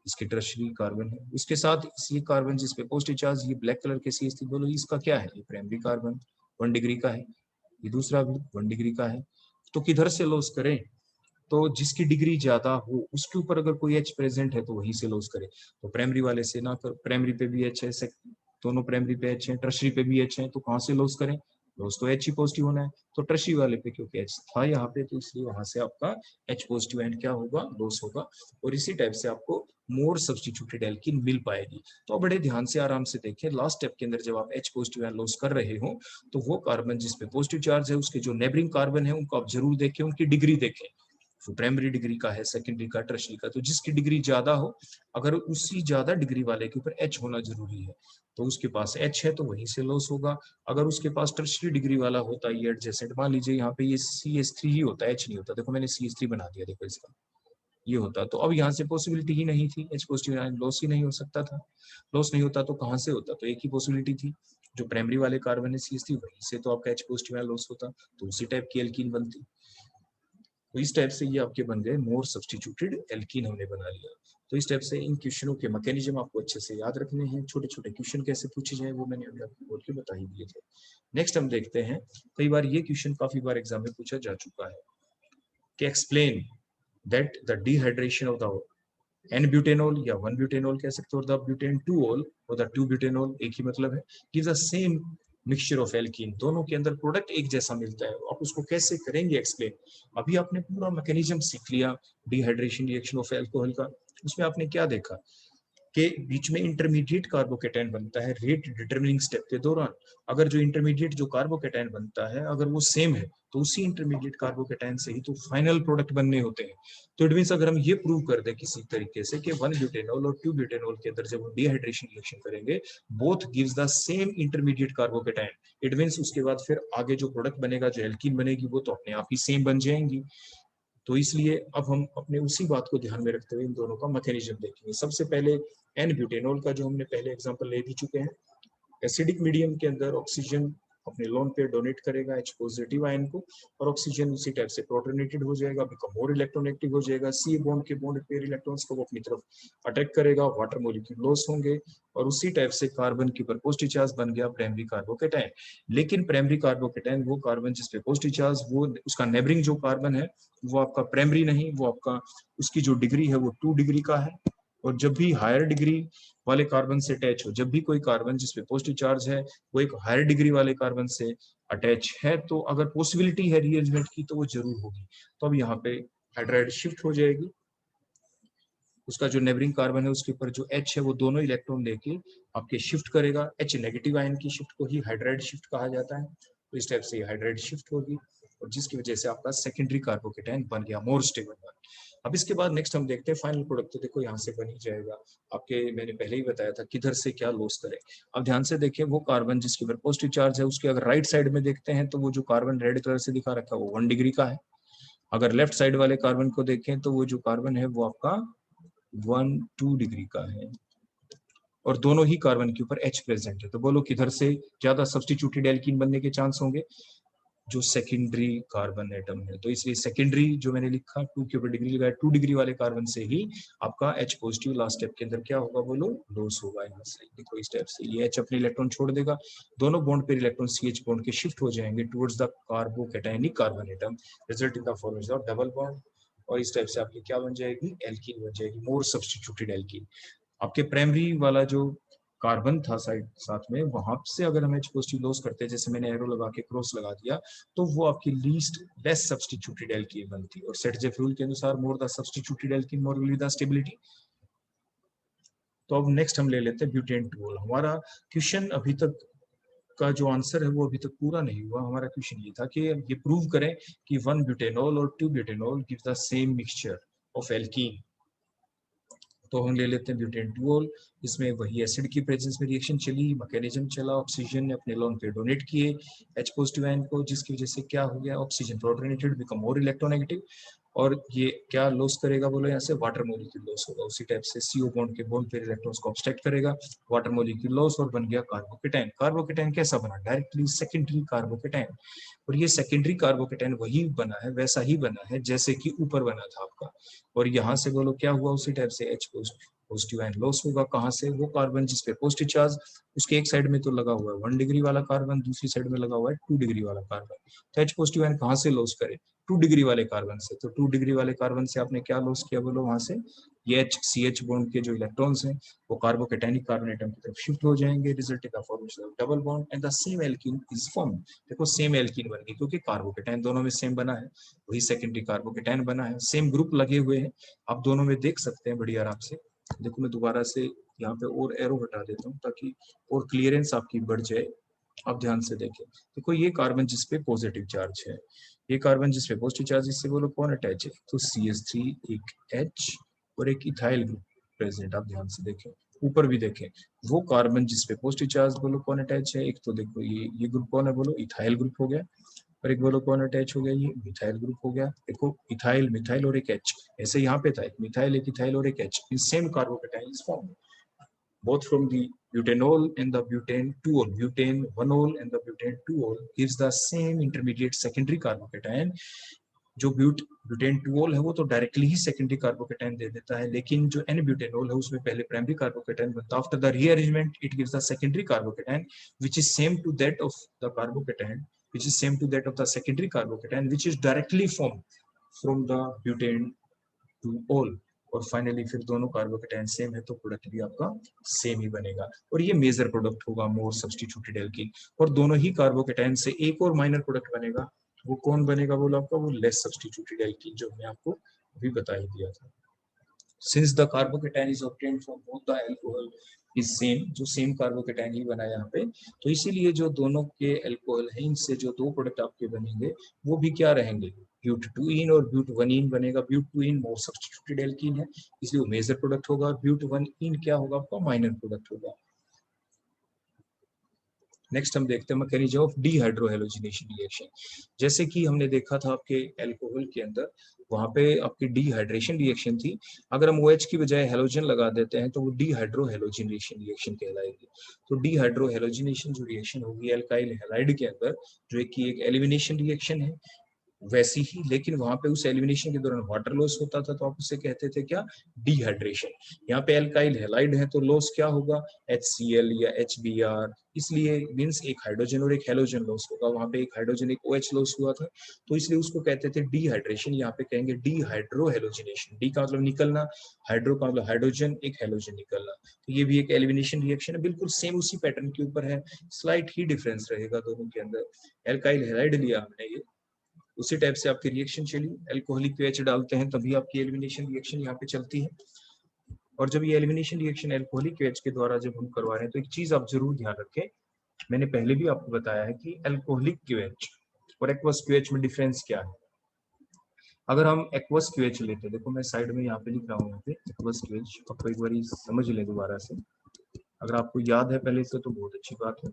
S1: इसके टर्शियरी कार्बन है। उसके साथ ये कार्बन जिसपे पॉजिटिव चार्ज, ये ब्लैक कलर के CH3, बोलो इसका क्या है, ये प्राइमरी कार्बन 1 डिग्री का है, ये दूसरा भी 1 डिग्री का है। तो किधर से लॉस करें, तो जिसकी डिग्री ज्यादा हो उसके ऊपर अगर कोई H प्रेजेंट है तो वहीं से लॉस करें। तो प्राइमरी वाले से ना कर, प्राइमरी पे भी H है, दोनों प्राइमरी पे H है, टर्शियरी पे भी H है, तो कहां से लॉस करें, लॉस तो H ही पॉजिटिव होना है। तो टर्शियरी वाले पे क्योंकि H था यहाँ पे, तो इसलिए वहां से आपका H पॉजिटिव एंड क्या होगा, लॉस होगा। और इसी टाइप से आपको मोर सब्स्टिट्यूटेड एल्कीन मिल पाएगी। तो बड़े ध्यान से आराम से देखें, लास्ट स्टेप के अंदर जब आप H पॉजिटिव एंड लॉस कर रहे हो तो वो कार्बन जिसपे पॉजिटिव चार्ज है उसके जो नेबरिंग कार्बन है उनको आप जरूर देखें, उनकी डिग्री देखें, वो प्राइमरी डिग्री का है, सेकेंडरी का, टर्शियरी का। तो जिसकी डिग्री ज्यादा हो, अगर उसी ज्यादा डिग्री वाले के ऊपर H होना जरूरी है तो उसके पास H है तो वहीं से लॉस होगा। अगर उसके पास टर्शियरी डिग्री वाला होता है, ये एडजेसेंट, मान लीजिए यहाँ पे ये CH3 ही होता है, H नहीं होता, देखो मैंने CH3 बना दिया, देखो इसका ये होता, तो अब यहाँ से पॉसिबिलिटी ही नहीं थी, H पॉजिटिव आयन लॉस ही नहीं हो सकता था। लॉस नहीं होता तो कहाँ से होता, तो एक ही पॉसिबिलिटी थी, जो प्राइमरी वाले कार्बन है CH3 वहीं से तो आपका H पॉजिटिव आयन लॉस होता, तो उसी टाइप की एल्कीन बनती। तो इस टाइप से ये आपके बन गए मोर सब्स्टिट्यूटेड एल्कीन, हमने बना लिया। तो इस टाइप से इन क्वेश्चनों के मैकेनिज्म आपको अच्छे से याद रखने हैं। छोटे छोटे क्वेश्चन कैसे पूछे जाए वो मैंने अभी आपको बोल के बता ही दिए थे। नेक्स्ट हम देखते हैं, कई बार ये क्वेश्चन काफी बार एग्जाम में पूछा जा चुका है कि explain that the dehydration of the n butanol या 1 ब्यूटेनॉल कह सकते हो, द ब्यूटेन 2 ऑल और द 2 ब्यूटेनॉल, एक ही मतलब है, gives the same mixture of alkene, दोनों के अंदर प्रोडक्ट एक जैसा मिलता है। आप उसको कैसे करेंगे एक्सप्लेन, अभी आपने पूरा मैकेनिज्म सीख लिया डिहाइड्रेशन रिएक्शन ऑफ एल्कोहल का। उसमें आपने क्या देखा के बीच में इंटरमीडिएट कार्बोकेटाइन बनता है रेट डिटरमिनिंग स्टेप के दौरान। अगर जो इंटरमीडिएट जो कार्बोकेटाइन बनता है अगर वो सेम है तो उसी इंटरमीडिएट कार्बोकेटाइन से ही तो फाइनल प्रोडक्ट बनने होते हैं। तो इट मींस अगर हम ये प्रूव कर दें किसी तरीके से कि 1 ब्यूटेनॉल और 2 ब्यूटेनॉल के अंदर जब हम डिहाइड्रेशन रिएक्शन करेंगे both gives the same intermediate carbocation, it means उसके बाद फिर आगे जो प्रोडक्ट बनेगा, जो एल्कीन बनेगी, वो तो अपने आप ही सेम बन जाएंगी। तो इसलिए अब हम अपने उसी बात को ध्यान में रखते हुए इन दोनों का मैकेनिज्म देखेंगे। सबसे पहले एन ब्यूटेनॉल का जो हमने पहले एग्जांपल ले भी चुके हैं, एसिडिक मीडियम के अंदर ऑक्सीजन अपने लोन पे डोनेट करेगा H पॉजिटिव आयन को, और ऑक्सीजन उसी टाइप से प्रोटोनेटेड हो जाएगा, बिकम मोर इलेक्ट्रोनेगेटिव हो जाएगा। सी बॉन्ड के बॉन्ड पेयर इलेक्ट्रॉन्स को वो अपनी तरफ अटैक करेगा, वाटर मॉलिक्यूल लॉस होंगे, और उसी टाइप से कार्बन के ऊपर पॉजिटिव चार्ज बन गया प्राइमरी कार्बोकेटाइन। लेकिन प्राइमरी कार्बोकेटाइन वो कार्बन जिसपे पॉजिटिव चार्ज, वो उसका नेबरिंग जो कार्बन है वो आपका प्राइमरी नहीं, वो आपका उसकी जो डिग्री है वो 2 डिग्री का है। और जब भी हायर डिग्री वाले कार्बन से अटैच हो, जब भी कोई कार्बन जिसपे पॉजिटिव चार्ज है वो एक हायर डिग्री वाले कार्बन से अटैच है, तो अगर पॉसिबिलिटी है रीअरेंजमेंट की तो वो जरूर होगी। तो अब यहाँ पे हाइड्राइड शिफ्ट हो जाएगी, उसका जो नेबरिंग कार्बन है उसके ऊपर जो H है वो दोनों इलेक्ट्रॉन लेके आपके शिफ्ट करेगा। H नेगेटिव आयन की शिफ्ट को ही हाइड्राइड शिफ्ट कहा जाता है। तो इस टाइप से ये हाइड्राइड शिफ्ट होगी, और जिसकी वजह से आपका सेकेंडरी कार्बोकेटाइन बन गया, मोर स्टेबल वन। अब इसके बाद नेक्स्ट हम देखते हैं फाइनल प्रोडक्ट। तो देखो यहाँ से बन ही जाएगा आपके, मैंने पहले ही बताया था किधर से क्या लॉस करें। अब ध्यान से देखिए, वो कार्बन जिसके ऊपर पॉजिटिव चार्ज है उसके अगर राइट साइड में देखते हैं तो वो जो कार्बन रेड कलर से दिखा रखा है वो 1 डिग्री का है। अगर लेफ्ट साइड वाले कार्बन को देखें तो वो जो कार्बन है वो आपका 1-2 डिग्री का है, और दोनों ही कार्बन के ऊपर H प्रेजेंट है। तो बोलो किधर से ज्यादा सब्स्टिट्यूटेड एल्कीन बनने के चांस होंगे? जो सेकेंडरी कार्बन एटम है। तो इसलिए सेकेंडरी जो मैंने लिखा 2 के ऊपर डिग्री लगाया, 2 डिग्री वाले कार्बन से ही आपका H पॉजिटिव लास्ट स्टेप के अंदर क्या होगा बोलो? लॉस होगा। यहाँ से देखो इस टाइप से ये H अपने इलेक्ट्रॉन छोड़ देगा, दोनों बॉन्ड पे इलेक्ट्रॉन CH बॉन्ड के शिफ्ट हो जाएंगे towards the carbocationic carbon atom, resulting the formation of double bond. और इस टाइप से आपकी क्या बन जाएगी? एल्कीन बन जाएगी, मोर सब्स्टिट्यूटेड एल्कीन। आपके प्राइमरी वाला जो कार्बन था साइड साथ में, वहां से अगर हम H पॉजिटिव लॉस करते हैं, जैसे मैंने एरो लगा के क्रॉस लगा दिया, तो वो आपकी लीस्ट लेस सब्स्टिट्यूटेड एल्कीन बनती है। और सेटजेफ रूल के अनुसार मोर the substituted alkene more will the stability. तो अब नेक्स्ट हम ले लेते हैं ब्यूटेन टूल। हमारा क्वेश्चन अभी तक का जो आंसर है वो अभी तक पूरा नहीं हुआ। हमारा क्वेश्चन ये था कि ये प्रूव करें कि 1 ब्यूटेनॉल और 2 butanol gives the same mixture of alkene. तो हम ले लेते हैं ब्यूटेन-2-ऑल। इसमें वही एसिड की प्रेजेंस में रिएक्शन चली, मैकेनिज्म चला, ऑक्सीजन ने अपने लोन पे डोनेट किए H पॉजिटिव आयन को, जिसकी वजह से क्या हो गया? Oxygen protonated become more electronegative, और ये क्या लॉस करेगा बोलो? यहाँ से वाटर मॉलिक्यूल लॉस होगा। उसी टाइप से CO बॉन्ड के बॉन्ड पे इलेक्ट्रॉन्स को ऑब्स्ट्रैक्ट करेगा, वाटर मॉलिक्यूल लॉस, और बन गया कार्बोकेटाइन। कार्बोकेटाइन कैसा बना? Directly secondary carbocation. और ये सेकेंडरी कार्बोकेटाइन वही बना है, वैसा ही बना है जैसे कि ऊपर बना था आपका। और यहाँ से बोलो क्या हुआ? उसी टाइप से H पॉजिटिव आयन लॉस होगा। कहाँ से? वो कार्बन जिसपे पॉजिटिव चार्ज, उसके एक साइड में तो लगा हुआ है 1 डिग्री वाला कार्बन, दूसरी साइड में लगा हुआ है 2 डिग्री वाला कार्बन। तो H पॉजिटिव आयन कहाँ से लॉस करे? 2 डिग्री वाले कार्बन से। तो 2 डिग्री वाले कार्बन से आपने क्या लॉस किया बोलो? वहां से ये CH बॉन्ड के जो इलेक्ट्रॉन्स हैं वो कार्बोकेटायनिक कार्बन एटम की तरफ शिफ्ट हो जाएंगे, resulting the formation of double bond and the same alkene is formed. देखो सेम एल्कीन बन गई, क्योंकि कार्बोकेटाइन दोनों में सेम बना है, वही सेकेंडरी कार्बोकेटाइन बना है, सेम ग्रुप लगे हुए हैं। आप दोनों में देख सकते हैं बड़ी आराम से। देखो मैं दोबारा से यहाँ पे और एरो हटा देता हूँ ताकि और क्लियरेंस आपकी बढ़ जाए। आप ध्यान से देखें, देखो ये कार्बन जिसपे पॉजिटिव चार्ज है, ये कार्बन जिसपे पॉजिटिव चार्ज, इससे बोलो कौन अटैच है? तो CH3, एक H और एक इथाइल ग्रुप प्रेजेंट। आप ध्यान से देखें, ऊपर भी देखें, वो कार्बन जिसपे पॉजिटिव चार्ज बोलो कौन अटैच है? एक तो देखो ये ग्रुप कौन है बोलो? इथाइल ग्रुप हो गया। और एक बोलो कौन अटैच हो गया? ये मिथाइल ग्रुप हो गया। देखो इथाइल, मिथाइल और एक H, ऐसे यहाँ पे था एक मिथाइल, एक इथाइल और एक H, in same carbocation is formed both from the butanol and the butane-2-ol. Butane-1-ol and the butane-2-ol gives the same intermediate secondary carbocation. जो ब्यूटेन-2-ol है वो तो डायरेक्टली ही सेकेंडरी कार्बोकेटाइन दे देता है, लेकिन जो N-ब्यूटेनॉल है उसमें पहले प्राइमरी कार्बोकेटाइन बनता है। After the rearrangement it gives the secondary carbocation which is same to that of the carbocation, which is same to that of the secondary carbocation, which is directly formed from the butane-2-ol। और finally फिर दोनों carbocation same है तो product भी आपका same ही बनेगा, और ये मेजर प्रोडक्ट होगा मोर सब्स्टिट्यूटेड एल्कीन। और दोनों ही कार्बोकेटाइन से एक और माइनर प्रोडक्ट बनेगा, वो कौन बनेगा बोलो आपका? वो लेस सब्स्टिट्यूटेड एल्कीन, जो मैंने आपको अभी बता ही दिया था। Since the carbocation is obtained from both the alcohol is same, जो सेम कार्बोकेटाइन ही बना है यहाँ पे, तो इसीलिए जो दोनों के अल्कोहल है इनसे जो दो प्रोडक्ट आपके बनेंगे वो भी क्या रहेंगे? ब्यूट-2-इन और ब्यूट-1-इन बनेगा। ब्यूट-2-इन मोर सब्स्टिट्यूटेड एल्कीन है, इसलिए वो मेजर प्रोडक्ट होगा। ब्यूट-1-इन क्या होगा आपका? माइनर प्रोडक्ट होगा। नेक्स्ट हम देखते हैं मैकेनिज्म ऑफ डीहाइड्रोहेलोजिनेशन रिएक्शन। जैसे कि हमने देखा था आपके अल्कोहल के अंदर, वहां पे आपकी डीहाइड्रेशन रिएक्शन थी। अगर हम OH की बजाय हेलोजन लगा देते हैं तो वो डीहाइड्रोहेलोजिनेशन रिएक्शन कहलाएगी। तो डीहाइड्रोहेलोजिनेशन जो रिएक्शन होगी एल्काइल हैलाइड के अंदर, जो एक एलिमिनेशन रिएक्शन है वैसी ही, लेकिन वहां पे उस एलिमिनेशन के दौरान वाटर लॉस होता था, तो आप उसे कहते थे क्या, डिहाइड्रेशन। यहाँ पे एल्काइल हैलाइड है तो लॉस क्या होगा, HCl या HBr, इसलिए मींस एक हाइड्रोजन और एक हेलोजन लॉस होगा। वहां पे एक हाइड्रोजन एक OH लॉस हुआ था, तो इसलिए उसको कहते थे डिहाइड्रेशन। यहाँ पे कहेंगे डीहाइड्रोहेलोजिनेशन। डी का मतलब निकलना, हाइड्रो का मतलब हाइड्रोजन, एक हेलोजन निकलना। तो ये भी एक एलिमिनेशन रिएक्शन है, बिल्कुल सेम उसी पैटर्न के ऊपर है, स्लाइट ही डिफरेंस रहेगा दोनों के अंदर। एल्काइल हैलाइड लिया हमने, ये उसी टाइप से आपकी रिएक्शन चली। अल्कोहलिक OH डालते हैं तभी आपकी एलिमिनेशन रिएक्शन यहाँ पे चलती है। और जब ये एलिमिनेशन रिएक्शन अल्कोहलिक OH के द्वारा जब हम करवा रहे हैं, तो एक चीज आप जरूर ध्यान रखें, मैंने पहले भी आपको बताया है कि अल्कोहलिक OH और एक्वस OH में डिफरेंस क्या है। अगर हम एक्वस OH लेते हैं, देखो मैं साइड में यहाँ पे लिख रहा हूँ, यहाँ पे एक्वस OH, आपको एक बार समझ ले दोबारा से, अगर आपको याद है पहले से तो बहुत अच्छी बात है।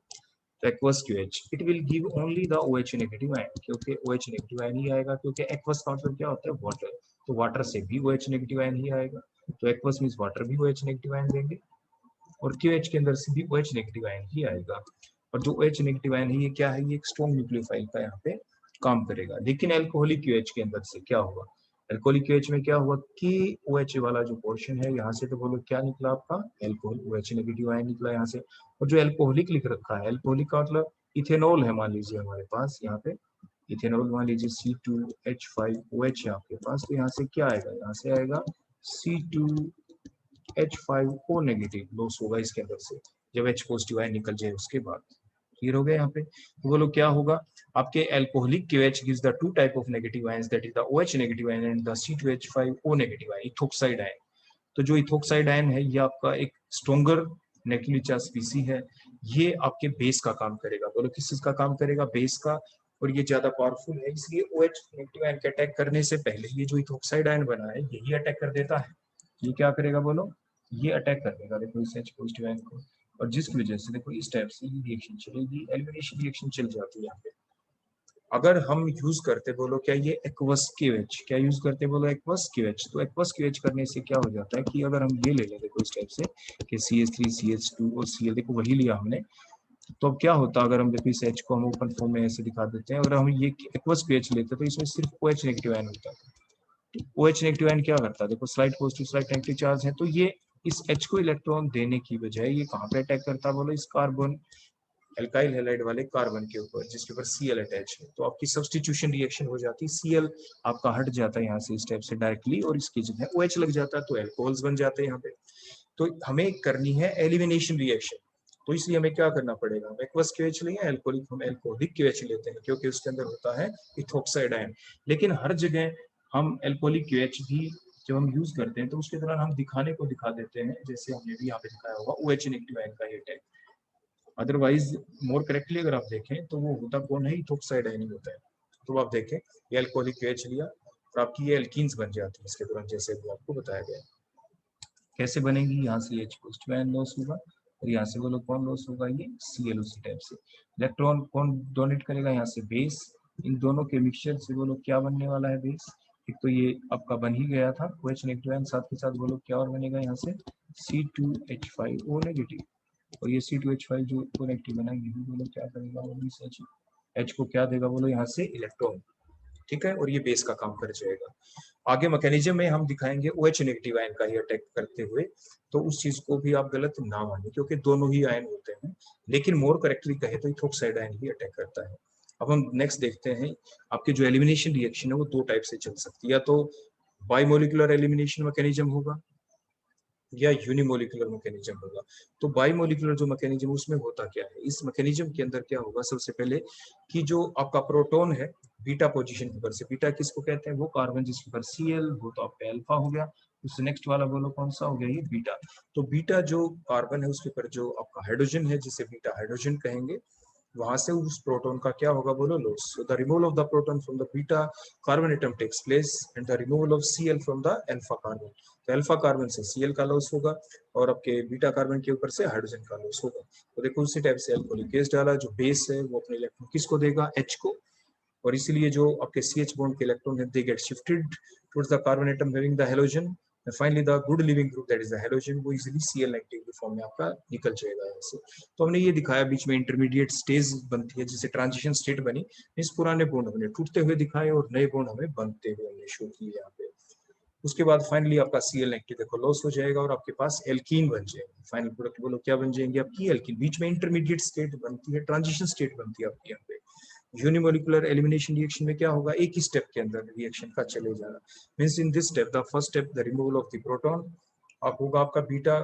S1: aqueous QH, it will give only the OH negative ion, क्योंकि OH negative ion ही आएगा, क्योंकि aqueous का मतलब क्या होता है, वाटर, तो वाटर से भी OH negative ion ही आएगा। तो aqueous मींस वाटर भी OH negative ion देंगे, और QH के अंदर से भी OH negative ion ही आएगा। और जो OH negative ion है ये क्या है, ये एक स्ट्रॉन्ग न्यूक्लियोफाइल का यहाँ पे काम करेगा। लेकिन अल्कोहलिक OH के अंदर से क्या होगा, अल्कोहलिक OH में क्या हुआ कि OH वाला जो पोर्शन है यहाँ से, तो बोलो क्या निकला आपका, अल्कोहल, OH नेगेटिव आयन निकला यहाँ से। और जो अल्कोहलिक लिख रखा है, अल्कोहलिक का मतलब इथेनॉल है, मान लीजिए हमारे पास यहाँ पे इथेनॉल, मान लीजिए C2H5OH है आपके पास, तो यहाँ से क्या आएगा, यहाँ से आएगा C2H5O नेगेटिव लॉस होगा इसके अंदर से, जब H पॉजिटिव आयन निकल जाए उसके बाद। क्लियर हो गया यहाँ पे। तो बोलो क्या होगा, आपके alcoholic QH gives the two type of negative ions, that is the OH negative ion and the C2H5O negative ion, ethoxide ion. तो जो इथोक्साइड आयन है ये आपका एक स्ट्रॉन्गर नेगेटिव चार्ज स्पीसी है, ये आपके बेस का काम करेगा। बोलो किस चीज का काम करेगा, बेस का, और ये ज्यादा पावरफुल है, इसलिए OH नेगेटिव आयन के अटैक करने से पहले ये जो इथोक्साइड आयन बना है यही अटैक कर देता है। ये क्या करेगा बोलो, ये अटैक कर देगा, देखो इस H पॉजिटिव आयन को, और जिसकी वजह से देखो इस टाइप से ये रिएक्शन चलेगी, एलिमिनेशन रिएक्शन चल जाती है यहाँ पे। अगर हम यूज करते बोलो क्या, ये एक्वस QH, क्या यूज करते बोलो, एक्वस QH, तो एक्वस QH करने से क्या हो जाता है कि अगर हम ये ले लें देखो इस टाइप से कि CH3 CH2 और Cl, देखो वही लिया हमने, तो अब क्या होता अगर हम देखो इस H को हम ओपन फॉर्म में ऐसे दिखा देते हैं, अगर हम ये एक्वस QH लेते तो इसमें सिर्फ OH नेगेटिव आयन होता है। OH नेगेटिव आयन क्या करता है, देखो slide positive slide negative charge है, तो ये इस H को इलेक्ट्रॉन देने की बजाय ये कहाँ पे अटैक करता है बोलो, इस कार्बन, एल्काइल हैलाइड वाले कार्बन के ऊपर जिसके ऊपर Cl अटैच है। तो आपकी सब्स्टिट्यूशन रिएक्शन हो जाती है, Cl आपका हट जाता है यहाँ से इस टाइप से डायरेक्टली, और इसकी जगह OH लग जाता है, तो एल्कोहल्स बन जाते हैं यहाँ पे। तो हमें करनी है एलिमिनेशन रिएक्शन, तो इसलिए हमें क्या करना पड़ेगा, एक्वस QH लेंगे, अल्कोहलिक हम अल्कोहलिक QH लेते हैं क्योंकि उसके अंदर होता है इथोक्साइड आयन। लेकिन हर जगह हम अल्कोहलिक QH भी जब हम यूज करते हैं तो उसके दौरान हम दिखाने को दिखा देते हैं, जैसे हमने भी यहाँ पे दिखाया होगा OH नेगेटिव आयन का ये अटैक। अदरवाइज मोर करेक्टली अगर आप देखें तो वो होता कौन है, इथोक्साइड आयन ही होता है। तो आप देखें ये अल्कोहलिक OH लिया और आपकी ये एल्कीन्स बन जाती है इसके दौरान, जैसे वो आपको बताया गया। कैसे बनेगी, यहाँ से H पॉजिटिव आयन लॉस होगा और यहाँ से बोलो कौन लॉस होगा, ये Cl उसी टाइप से। इलेक्ट्रॉन कौन डोनेट करेगा, यहाँ से बेस, इन दोनों के मिक्सचर से बोलो क्या बनने वाला है बेस, एक तो ये आपका बन ही गया था OH नेगेटिव आयन, साथ के साथ बोलो क्या और बनेगा यहाँ से C2H5O नेगेटिव, और ये C2H5 जो नेगेटिव बना ये बोलो क्या करेगा, वो भी H को क्या देगा बोलो यहाँ से इलेक्ट्रॉन, ठीक है, और ये बेस का काम कर जाएगा। आगे मैकेनिज्म में हम दिखाएंगे OH नेगेटिव आयन का ही अटैक करते हुए, तो उस चीज को भी आप गलत ना मानिए क्योंकि दोनों ही आयन होते हैं, लेकिन मोर करेक्टली कहे तो इथोक्साइड आयन ही अटैक करता है। अब हम नेक्स्ट देखते हैं, आपकी जो एलिमिनेशन रिएक्शन है वो दो टाइप से चल सकती है, या तो बाइमोलिकुलर एलिमिनेशन मैकेनिज्म होगा या यूनिमोलिकुलर मैकेनिज्म होगा। तो बाइमोलिकुलर जो मैकेनिज्म उसमें होता क्या है, इस मैकेनिज्म के अंदर क्या होगा, सबसे पहले कि जो आपका प्रोटॉन है बीटा पोजीशन के ऊपर से, बीटा किसको कहते हैं, वो कार्बन जिसके ऊपर Cl वो तो आपका अल्फा हो गया, उससे नेक्स्ट वाला बोलो कौन सा हो गया, ये बीटा। तो बीटा जो कार्बन है उसके ऊपर जो आपका हाइड्रोजन है जिसे बीटा हाइड्रोजन कहेंगे, वहां से उस प्रोटॉन का क्या होगा बोलो, loss. So the removal of the proton from the beta carbon atom takes place and the removal of Cl from the alpha carbon. तो अल्फा कार्बन से Cl का लॉस होगा और आपके बीटा कार्बन के ऊपर से हाइड्रोजन का लॉस होगा। तो देखो उसी टाइप से अल्कोहलिक केस डाला, जो बेस है वो अपने इलेक्ट्रॉन किसको देगा, H को, और इसीलिए जो आपके CH बॉन्ड के इलेक्ट्रॉन है they get shifted towards the carbon atom having the halogen. Finally the good leaving group that is the halogen, वो इजीली Cl नेगेटिव के फॉर्म में आपका निकल जाएगा यहाँ से। तो हमने ये दिखाया बीच में इंटरमीडिएट स्टेज बनती है जिसे ट्रांजिशन स्टेट बनी, इस पुराने बॉन्ड हमने टूटते हुए दिखाए और नए बॉन्ड हमें बनते हुए हमने शो किए यहाँ पे। उसके बाद फाइनली आपका Cl नेगेटिव देखो लॉस हो जाएगा और आपके पास एल्कीन बन जाएगा। फाइनल प्रोडक्ट बोलो क्या बन जाएंगे आपकी, एल्कीन। बीच में इंटरमीडिएट स्टेट बनती है, ट्रांजिशन स्टेट बनती है आपकी यहाँ पे। यूनिमोलिकुलर एलिमिनेशन रिएक्शन में क्या होगा, एक ही स्टेप के अंदर रिएक्शन का चले जाना। Means in this step the first step the removal of the proton, आप होगा आपका बीटा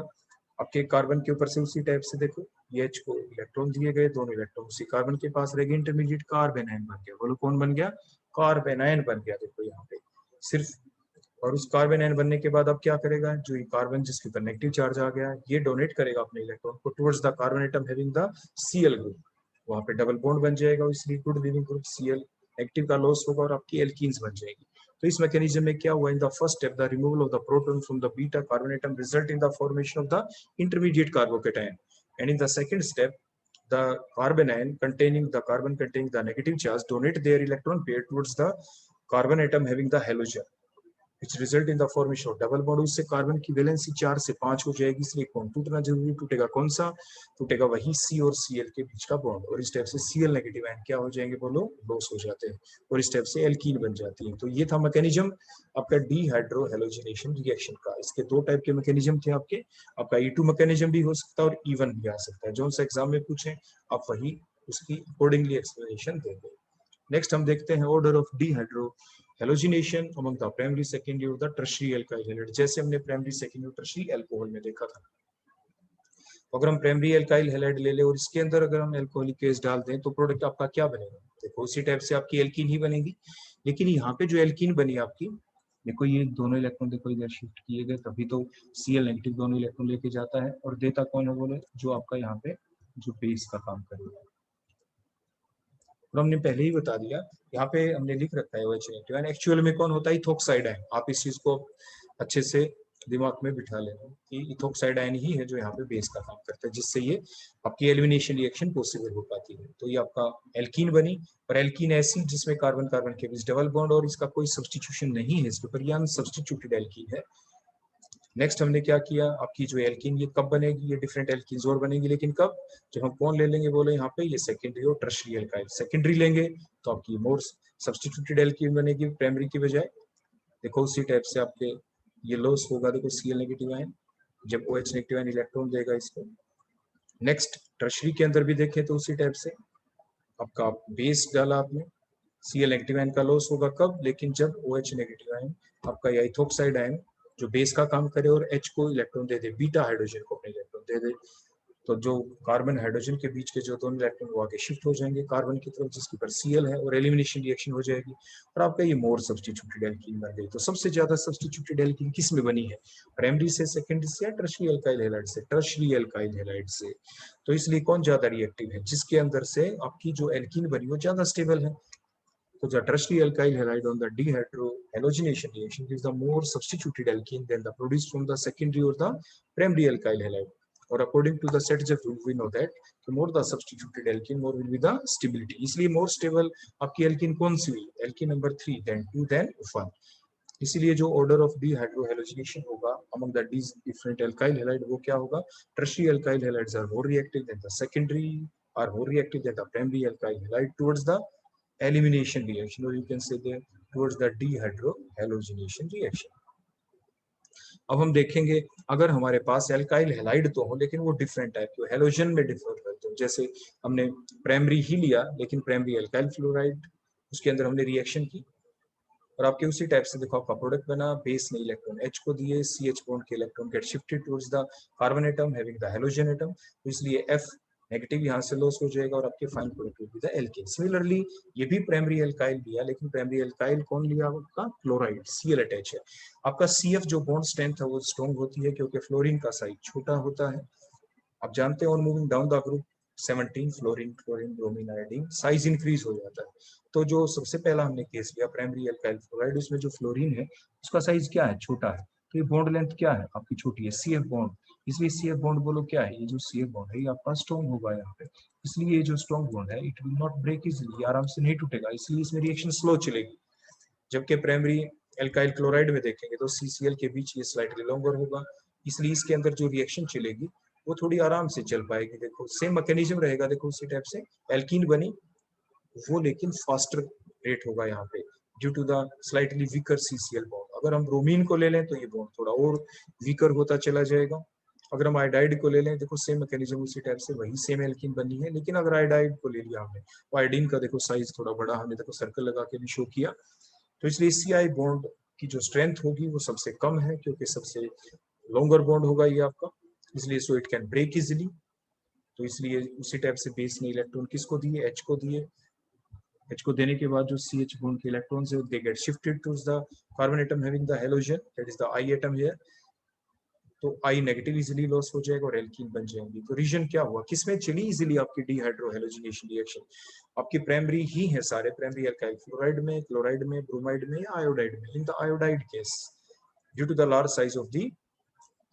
S1: आपके कार्बन के ऊपर से उसी टाइप से देखो ये H को इलेक्ट्रॉन दिए गए, दोनों इलेक्ट्रॉन उसी कार्बन के पास रहेंगे, इंटरमीडिएट कार्बन आयन बन गया। बोलो कौन बन गया, कार्बन आयन बन गया। देखो यहाँ पे सिर्फ, और उस कार्बन आयन बनने के बाद अब क्या करेगा, जो ये कार्बन जिसके ऊपर नेगेटिव चार्ज आ गया ये डोनेट करेगा अपने इलेक्ट्रॉन को towards the carbon atom having the Cl group, वहां पे डबल बॉन्ड बन जाएगा, इसलिए good leaving group Cl negative का लॉस होगा और आपकी एल्कीन्स बन जाएगी। तो इस मैकेनिज्म में क्या हुआ, in the first step the removal of the proton from the beta carbon atom result in the formation of the intermediate carbocation, and in the second step the carbon ion containing the carbon containing the negative charge donate their electron pair towards the carbon atom having the halogen, which result in the formation of double bond। उससे carbon की valency 4 से 5 हो जाएगी, इसलिए bond टूटना जरूरी। टूटेगा कौन सा, टूटेगा वही C और Cl के बीच का बॉन्ड, और इस टाइप से Cl नेगेटिव आयन क्या हो जाएंगे बोलो, लॉस हो जाते हैं, और इस टाइप से एल्कीन बन जाती है। तो ये था मैकेनिज्म आपका डीहाइड्रो हैलोजिनेशन रिएक्शन का। इसके दो टाइप के मैकेनिज्म थे आपके, आपका E2 मैकेनिज्म भी हो सकता है और E1 भी आ सकता है, जो सा एग्जाम में पूछे आप वही उसकी अकॉर्डिंगली एक्सप्लेनेशन देंगे। नेक्स्ट हम देखते हैं order of dehydro halogenation among the primary secondary और द टर्शियरी अल्काइल हैलाइड। जैसे हमने प्राइमरी सेकेंडरी और टर्शियरी अल्कोहल में देखा था, अगर हम प्राइमरी अल्काइल हैलाइड ले ले और इसके अंदर अगर हम अल्कोहलिक केस डाल दें तो प्रोडक्ट आपका क्या बनेगा, देखो उसी टाइप से आपकी एल्कीन ही बनेगी। लेकिन यहाँ पे जो एल्कीन बनी आपकी, देखो ये दोनों इलेक्ट्रॉन देखो इधर शिफ्ट किए गए, तभी तो Cl नेगेटिव दोनों इलेक्ट्रॉन लेके जाता है, और देता कौन है बोले, जो आपका यहाँ पे जो बेस का काम करेगा। और हमने पहले ही बता दिया, यहाँ पे हमने लिख रखा है OH नेगेटिव आयन, एक्चुअल में कौन होता है, इथोक्साइड आयन। आप इस चीज को अच्छे से दिमाग में बिठा लेना कि इथोक्साइड आयन ही है जो यहाँ पे बेस का काम करता है, जिससे ये आपकी एलिमिनेशन रिएक्शन पॉसिबल हो पाती है। तो ये आपका एल्कीन बनी, और एल्कीन ऐसी जिसमें कार्बन कार्बन के बीच डबल बॉन्ड और इसका कोई सब्सटीट्यूशन नहीं है इसके ऊपर, ये अनसब्स्टिट्यूटेड एल्कीन है। नेक्स्ट हमने क्या किया, आपकी जो एल्कीन ये कब बनेगी, ये डिफरेंट एल्कीन्स और बनेगी, लेकिन कब, जब हम कौन ले लेंगे बोले यहाँ पे, ये सेकेंडरी और टर्शियरी एल्काइल। सेकेंडरी लेंगे तो आपकी मोर सब्स्टिट्यूटेड एल्कीन बनेगी प्राइमरी की बजाय। देखो उसी टाइप से आपके ये लॉस होगा, देखो Cl नेगेटिव आयन जब OH नेगेटिव आयन इलेक्ट्रॉन देगा इसको। नेक्स्ट टर्शियरी के अंदर भी देखें तो उसी टाइप से आपका बेस डाला आपने, Cl नेगेटिव आयन का लॉस होगा कब, लेकिन जब OH नेगेटिव आयन आपका या इथोक्साइड आयन जो बेस का काम करे और H को इलेक्ट्रॉन दे दे, बीटा हाइड्रोजन को अपने इलेक्ट्रॉन दे दे, तो जो कार्बन हाइड्रोजन के बीच के जो दोनों इलेक्ट्रॉन वो आगे शिफ्ट हो जाएंगे कार्बन की तरफ जिसके ऊपर Cl है, और एलिमिनेशन रिएक्शन हो जाएगी और आपका ये मोर सब्स्टिट्यूटेड एल्कीन बन गई। तो सबसे ज्यादा सब्स्टिट्यूटेड एल्कीन किस में बनी है, प्राइमरी से, सेकेंडरी से, या टर्शियरी अल्काइल हैलाइड से, टर्शियरी अल्काइल हैलाइड से। तो इसलिए कौन ज्यादा रिएक्टिव है, जिसके अंदर से आपकी जो एल्कीन बनी वो ज्यादा स्टेबल है। So the tertiary alkyl halide on the dehydrohalogenation reaction gives the more substituted alkene than the produced from the secondary or the primary alkyl halide. Or according to the Sertjev rule, we know that the more the substituted alkene, more will be the stability. इसलिए more stable आपकी alkene कौन सी हुई? Alkene number 3, then 2, then 1. इसीलिए जो order of dehydrohalogenation होगा among the different alkyl halide वो क्या होगा? Tertiary alkyl halides are more reactive than the secondary, are more reactive than the primary alkyl halide towards the elimination reaction, or you can say that towards the dehydrohalogenation reaction. अब हम देखेंगे अगर हमारे पास alkyl halide तो हो लेकिन वो different type के हैलोजन में डिफर करते हो, जैसे हमने प्राइमरी ही लिया लेकिन प्राइमरी एल्काइल फ्लोराइड उसके अंदर हमने रिएक्शन की और आपके उसी टाइप से देखो आपका प्रोडक्ट बना, बेस ने इलेक्ट्रॉन H को दिए, CH बॉन्ड के electron get shifted towards the carbon atom having the halogen atom, तो इसलिए F नेगेटिव यहाँ से लॉस हो जाएगा और आपके final product will be the alkene. Similarly ये भी प्राइमरी एल्काइल लिया लेकिन प्राइमरी एल्काइल कौन लिया आपका, क्लोराइड, Cl अटैच है। आपका CF जो बॉन्ड स्ट्रेंथ है वो स्ट्रॉन्ग होती है क्योंकि फ्लोरीन का साइज छोटा होता है। आप जानते हैं on moving down the group 17 fluorine, chlorine, bromine, iodine, size increase हो जाता है। तो जो सबसे पहला हमने केस लिया प्राइमरी एल्काइल फ्लोराइड, उसमें जो फ्लोरीन है उसका साइज क्या है, छोटा है। तो ये बॉन्ड लेंथ क्या है आपकी, छोटी है, CF बॉन्ड। इसलिए CF बॉन्ड बोलो क्या है, ये जो CF बॉन्ड है ये आपका स्ट्रॉन्ग होगा यहाँ पे। इसलिए ये जो स्ट्रॉन्ग बॉन्ड है it will not break easily, आराम से नहीं टूटेगा, इसलिए इसमें रिएक्शन स्लो चलेगी। जबकि प्राइमरी एल्काइल क्लोराइड में देखेंगे तो CCl के बीच ये स्लाइटली लॉन्गर होगा, इसलिए इसके अंदर जो रिएक्शन चलेगी वो थोड़ी आराम से चल पाएगी। देखो सेम मैकेनिज्म रहेगा, देखो उसी टाइप से एल्कीन बनी वो, लेकिन फास्टर रेट होगा यहाँ पे due to the slightly weaker CCl bond. अगर हम ब्रोमीन को ले लें तो ये बॉन्ड थोड़ा और वीकर होता चला जाएगा। अगर हम आयोडाइड को ले लें, देखो सेम मैकेनिज्म उसी टाइप से, वही सेम एल्कीन बनी है, लेकिन अगर आयोडाइड को ले लिया हमने तो आयोडीन का देखो साइज थोड़ा बड़ा, हमने देखो सर्कल लगा के भी शो किया। तो इसलिए CI बॉन्ड की जो स्ट्रेंथ होगी वो सबसे कम है, क्योंकि सबसे लॉन्गर बॉन्ड होगा ये आपका, इसलिए so it can break easily. तो इसलिए उसी टाइप से बेस ने इलेक्ट्रॉन किसको दिए, H को दिए। H को देने के बाद जो CH बॉन्ड के इलेक्ट्रॉन्स है they get shifted to the carbon atom having the halogen, that is the I atom here. तो I नेगेटिव इजिली लॉस हो जाएगा और एल्कीन बन जाएंगी। तो रीजन क्या हुआ, किसमें चली इजिली आपकी डिहाइड्रोहेलोजिनेशन रिएक्शन, आपकी प्राइमरी ही है सारे, प्राइमरी एल्काइल फ्लोराइड में, क्लोराइड में, ब्रोमाइड में या आयोडाइड में। In the iodide case due to the large size of the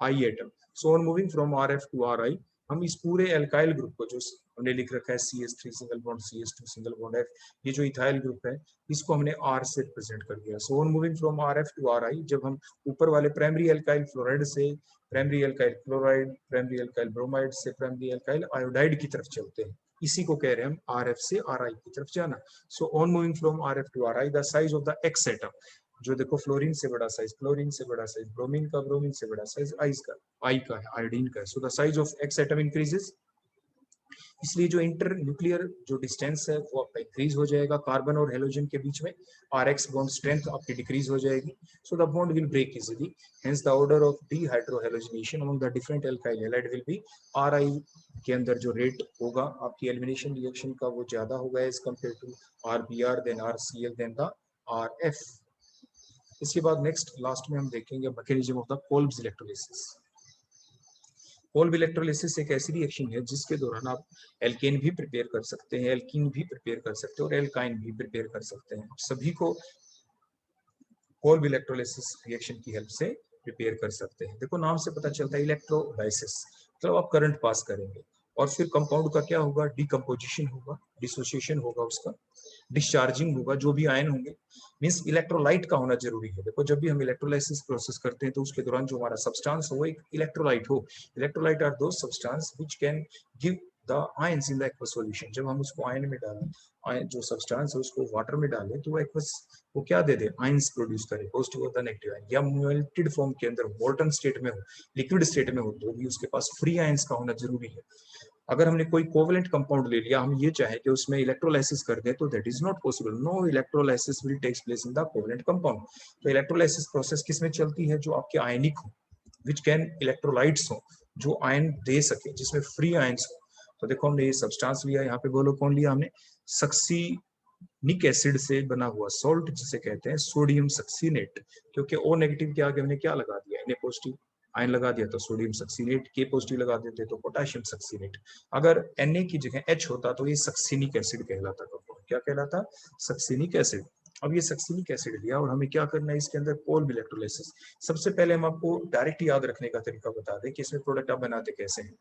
S1: I atom. So on moving from RF to RI, हम इस पूरे एल्काइल ग्रुप को जो हमने लिख रखा है CH3 single bond CH2 single bond F, ये जो इथाइल ग्रुप है इसको हमने R से रिप्रेजेंट कर दिया। So on moving from RF to RI, जब हम ऊपर वाले प्राइमरी एल्काइल फ्लोराइड से primary alkyl chloride, primary alkyl bromide से प्राइमरी एल्काइल आयोडाइड की तरफ चलते हैं, इसी को कह रहे हैं हम RF से RI की तरफ जाना। So on moving from RF to RI, the size of the X atom, जो देखो फ्लोरीन से बड़ा साइज, क्लोरीन से बड़ा साइज, ब्रोमीन का, ब्रोमीन से बड़ा साइज आई का है, आयोडीन का है। So the size of X atom increases, इसलिए जो इंटर न्यूक्लियर जो डिस्टेंस है वो आपका इंक्रीज हो जाएगा कार्बन और हेलोजन के बीच में, RX बॉन्ड स्ट्रेंथ आपकी डिक्रीज हो जाएगी। So the bond will break easily, hence the order of dehydrohalogenation among the different alkyl halide will be RI के अंदर जो रेट होगा आपकी एलिमिनेशन रिएक्शन का वो ज्यादा होगा as compare to RBr, then RCl, then the RF। इसके बाद नेक्स्ट लास्ट में हम देखेंगे mechanism of the Kolbe's electrolysis. Kolbe electrolysis एक ऐसी रिएक्शन है जिसके दौरान आप एल्केन भी प्रिपेयर कर सकते हैं, एल्कीन भी प्रिपेयर कर सकते हैं और एल्काइन भी प्रिपेयर कर सकते हैं। सभी को कोल्ब इलेक्ट्रोलिसिस रिएक्शन की हेल्प से प्रिपेयर कर सकते हैं। देखो नाम से पता चलता है इलेक्ट्रोलाइसिस, मतलब आप करंट पास करेंगे और फिर कंपाउंड का क्या होगा, डिकम्पोजिशन होगा, डिसोसिएशन होगा, उसका डिस्चार्जिंग होगा, जो भी आयन होंगे, मींस इलेक्ट्रोलाइट का होना जरूरी है। देखो जब भी हम इलेक्ट्रोलाइसिस प्रोसेस करते हैं तो उसके दौरान जो हमारा सब्सटेंस हो वो एक इलेक्ट्रोलाइट हो। Electrolyte are those substance which can give the ions in the aqueous solution. जब हम उसको आयन में डालें, आयन जो सब्सटेंस है उसको वाटर में डालें तो वो एक्वस वो क्या दे दे, आयंस प्रोड्यूस करे, पॉजिटिव और नेगेटिव आयन। या मेल्टेड फॉर्म के अंदर मोल्टन स्टेट में हो, लिक्विड स्टेट में हो, तो भी उसके पास फ्री आयंस का होना जरूरी है। अगर हमने कोई कोवेलेंट कंपाउंड ले लिया, हम ये चाहे कि उसमें इलेक्ट्रोलाइसिस कर दें तो that is not possible, no electrolysis will takes place in the covalent compound. तो इलेक्ट्रोलाइसिस प्रोसेस किस में चलती है, जो आपके आयनिक हो, विच कैन इलेक्ट्रोलाइट्स हो, जो आयन दे सके, जिसमें फ्री आयंस हो। तो देखो हमने ये सब्सटेंस लिया, यहाँ पे बोलो कौन लिया हमने, सक्सीनिक एसिड से बना हुआ सॉल्ट जिसे कहते हैं सोडियम सक्सीनेट, क्योंकि O नेगेटिव के आगे हमने क्या लगा दिया, Na पॉजिटिव आयन लगा दिया तो सोडियम सक्सीनेट, K पॉजिटिव लगा देते तो पोटेशियम सक्सीनेट। अगर Na की जगह H होता तो ये सक्सीनिक एसिड कहलाता, कंपाउंड क्या कहलाता, सक्सीनिक एसिड। अब ये सक्सीनिक एसिड लिया और हमें क्या करना है इसके अंदर, कोल्ब इलेक्ट्रोलाइसिस। सबसे पहले हम आपको डायरेक्ट याद रखने का तरीका बता दें कि इसमें प्रोडक्ट आप बनाते कैसे हैं।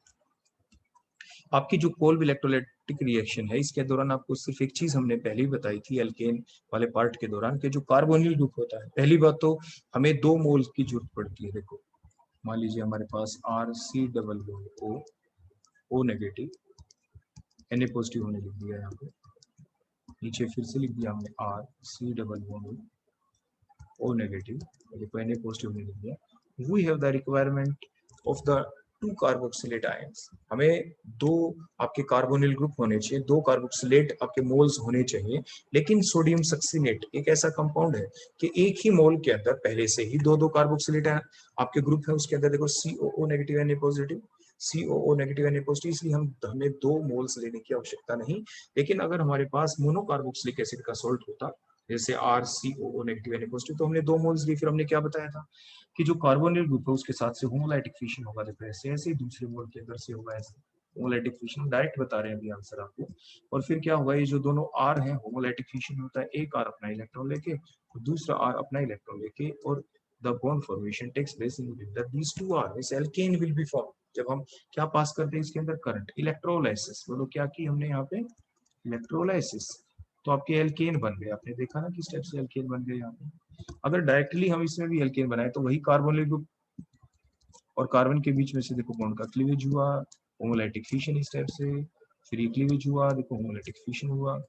S1: आपकी जो कोल्ब इलेक्ट्रोलाइटिक रिएक्शन है इसके दौरान आपको सिर्फ एक चीज हमने पहले ही बताई थी एल्केन वाले पार्ट के दौरान, कि जो कार्बोनिल ग्रुप होता है, पहली बात तो हमें 2 मोल की जरूरत पड़ती है। देखो मान लीजिए हमारे पास RC double O negative, Na positive होने लिख दिया यहाँ पे, नीचे फिर से लिख दिया हमने RC डबल O नेगेटिव, देखो Na पॉजिटिव होने लिख दिया। We have the requirement of the 2 carboxylate ions, हमें 2 आपके कार्बोनिल ग्रुप होने चाहिए, 2 कार्बोक्सिलेट आपके मोल्स होने चाहिए। लेकिन सोडियम सक्सीनेट एक ऐसा कंपाउंड है कि एक ही मोल के अंदर पहले से ही 2 कार्बोक्सिलेट आपके ग्रुप है, उसके अंदर देखो COO negative Na positive, COO negative Na positive, इसलिए हमें 2 मोल्स लेने की आवश्यकता नहीं। लेकिन अगर हमारे पास मोनोकार्बोक्सिलिक एसिड का सॉल्ट होता, जैसे RCOO नेगेटिव Na पॉजिटिव, तो हमने 2 मोल्स ली, फिर हमने क्या बताया था कि जो कार्बोनिल ग्रुप है उसके साथ से होमोलाइटिक फिशन होगा, देखो ऐसे ऐसे, दूसरे मोल के अंदर से होगा ऐसे, होमोलाइटिक फिशन डायरेक्ट बता रहे हैं अभी आंसर आपको। और फिर क्या हुआ, ये जो दोनों आर हैं, होमोलाइटिक फिशन होता है, एक आर अपना इलेक्ट्रॉन लेके दूसरा आर अपना इलेक्ट्रॉन लेके, और the bond formation takes place in between these two R, this alkane will be form. जब हम क्या पास करते हैं इसके अंदर, करंट, इलेक्ट्रोलाइसिस। बोलो क्या की हमने यहाँ पे, इलेक्ट्रोलाइसिस। तो आपके एल्केन बन गए, आपने देखा ना किस टाइप से एल्केन बन गए यहाँ पे। अगर डायरेक्टली हम इसमें भी एल्केन बनाए तो वही कार्बोनिल ग्रुप और कार्बन के बीच में से देखो बॉन्ड का क्लीवेज हुआ, होमोलाइटिक फिशन इस टाइप से, फिर ये क्लीवेज हुआ, देखो होमोलाइटिक फिशन हुआ,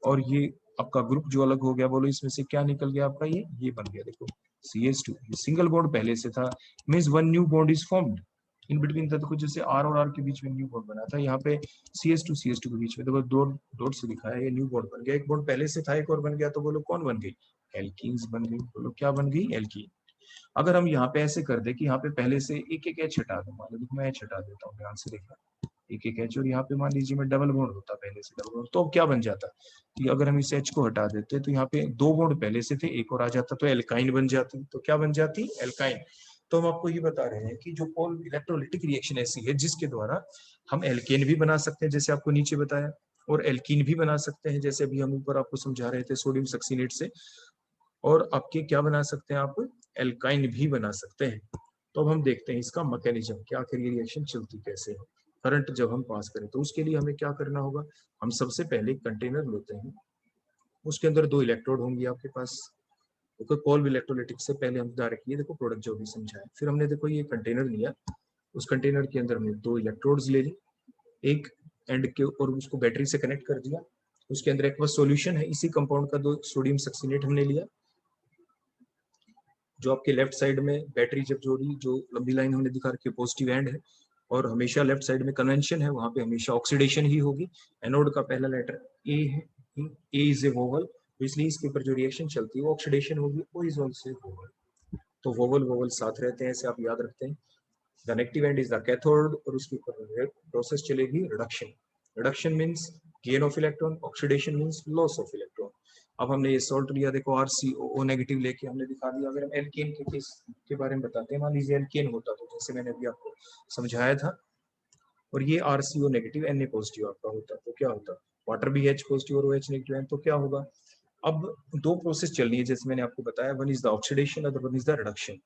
S1: और ये आपका ग्रुप जो अलग हो गया, बोलो इसमें से क्या निकल गया आपका, ये बन गया देखो CH2। सिंगल बॉन्ड पहले से था, means one new bond is formed in between. देखो जैसे R और R के बीच में न्यू बॉन्ड बना था, यहाँ पे CH2 के बीच में देखो दो डॉट से दिखाया, ये न्यू बॉन्ड बन गया। एक बॉन्ड पहले से था, एक और बन गया, तो बोलो कौन बन गई, एल्कीन्स बन गई। बोलो क्या बन गई, एल्कीन। अगर हम यहाँ पे ऐसे कर दे कि यहाँ पे पहले से एक एक एच हटा दो, मान लो देखो मैं एच हटा देता हूँ, ध्यान से देखना, एक एक एच, और यहाँ पे मान लीजिए मैं डबल बॉन्ड होता पहले से डबल बॉन्ड, तो अब क्या बन जाता कि अगर हम इस एच को हटा देते तो यहाँ पे दो बॉन्ड पहले से थे, एक और आ जाता तो एल्काइन बन जाती। तो क्या बन जाती, एल्काइन। तो हम आपको ये बता रहे हैं कि जो पोल इलेक्ट्रोलिटिक रिएक्शन ऐसी है जिसके द्वारा हम एल्केन भी बना सकते हैं, जैसे आपको नीचे बताया, और एल्कीन भी बना सकते हैं, जैसे अभी हम ऊपर आपको समझा रहे थे सोडियम सक्सीनेट से, और आपके क्या बना सकते हैं, आप एल्काइन भी बना सकते हैं। तो अब हम देखते हैं इसका मैकेनिज्म, क्या आखिर ये रिएक्शन चलती कैसे है, करंट जब हम पास करें। तो उसके लिए हमें क्या करना होगा, हम सबसे पहले कंटेनर लेते हैं, उसके अंदर दो इलेक्ट्रोड होंगे आपके पास। देखो कोल्ड इलेक्ट्रोलिटिक से पहले हम डायरेक्ट ये देखो प्रोडक्ट जो भी समझाया, फिर हमने देखो ये कंटेनर लिया, उस कंटेनर के अंदर हमने दो इलेक्ट्रोड्स ले ली, एक एंड के, और उसको बैटरी से कनेक्ट कर दिया। उसके अंदर एक बस सॉल्यूशन है, इसी कंपाउंड का दो सोडियम सक्सीनेट हमने लिया। जो आपके लेफ्ट साइड में बैटरी जब जोड़ी, जो लंबी लाइन हमने दिखा रखी है, पॉजिटिव एंड है, और हमेशा लेफ्ट साइड में कन्वेंशन है, वहां पे हमेशा ऑक्सीडेशन ही होगी। एनोड का पहला लेटर ए है, ए इज ए वोवल, तो इसलिए इसके ऊपर जो रिएक्शन चलती है वो ऑक्सीडेशन होगी, ओ इज ऑल्सो वोवल। तो वोवल वोवल साथ रहते हैं, ऐसे आप याद रखते हैं। The negative and is the cathode, और उसके ऊपर प्रोसेस चलेगी reduction. Reduction means gain of electron, oxidation means loss of electron. अब हमने ये सॉल्ट लिया, देखो RCOO नेगेटिव लेके हमने दिखा दिया। अगर हम एल्केन के केस के बारे में बताते हैं, मान लीजिए एल्केन होता तो जैसे मैंने अभी आपको समझाया था, और ये RCO नेगेटिव Na पॉजिटिव आपका होता, तो क्या होता, वाटर भी H पॉजिटिव और OH नेगेटिव है, तो क्या होगा। अब दो प्रोसेस चल रही है जैसे मैंने आपको बताया, one is the oxidation, other one is the reduction.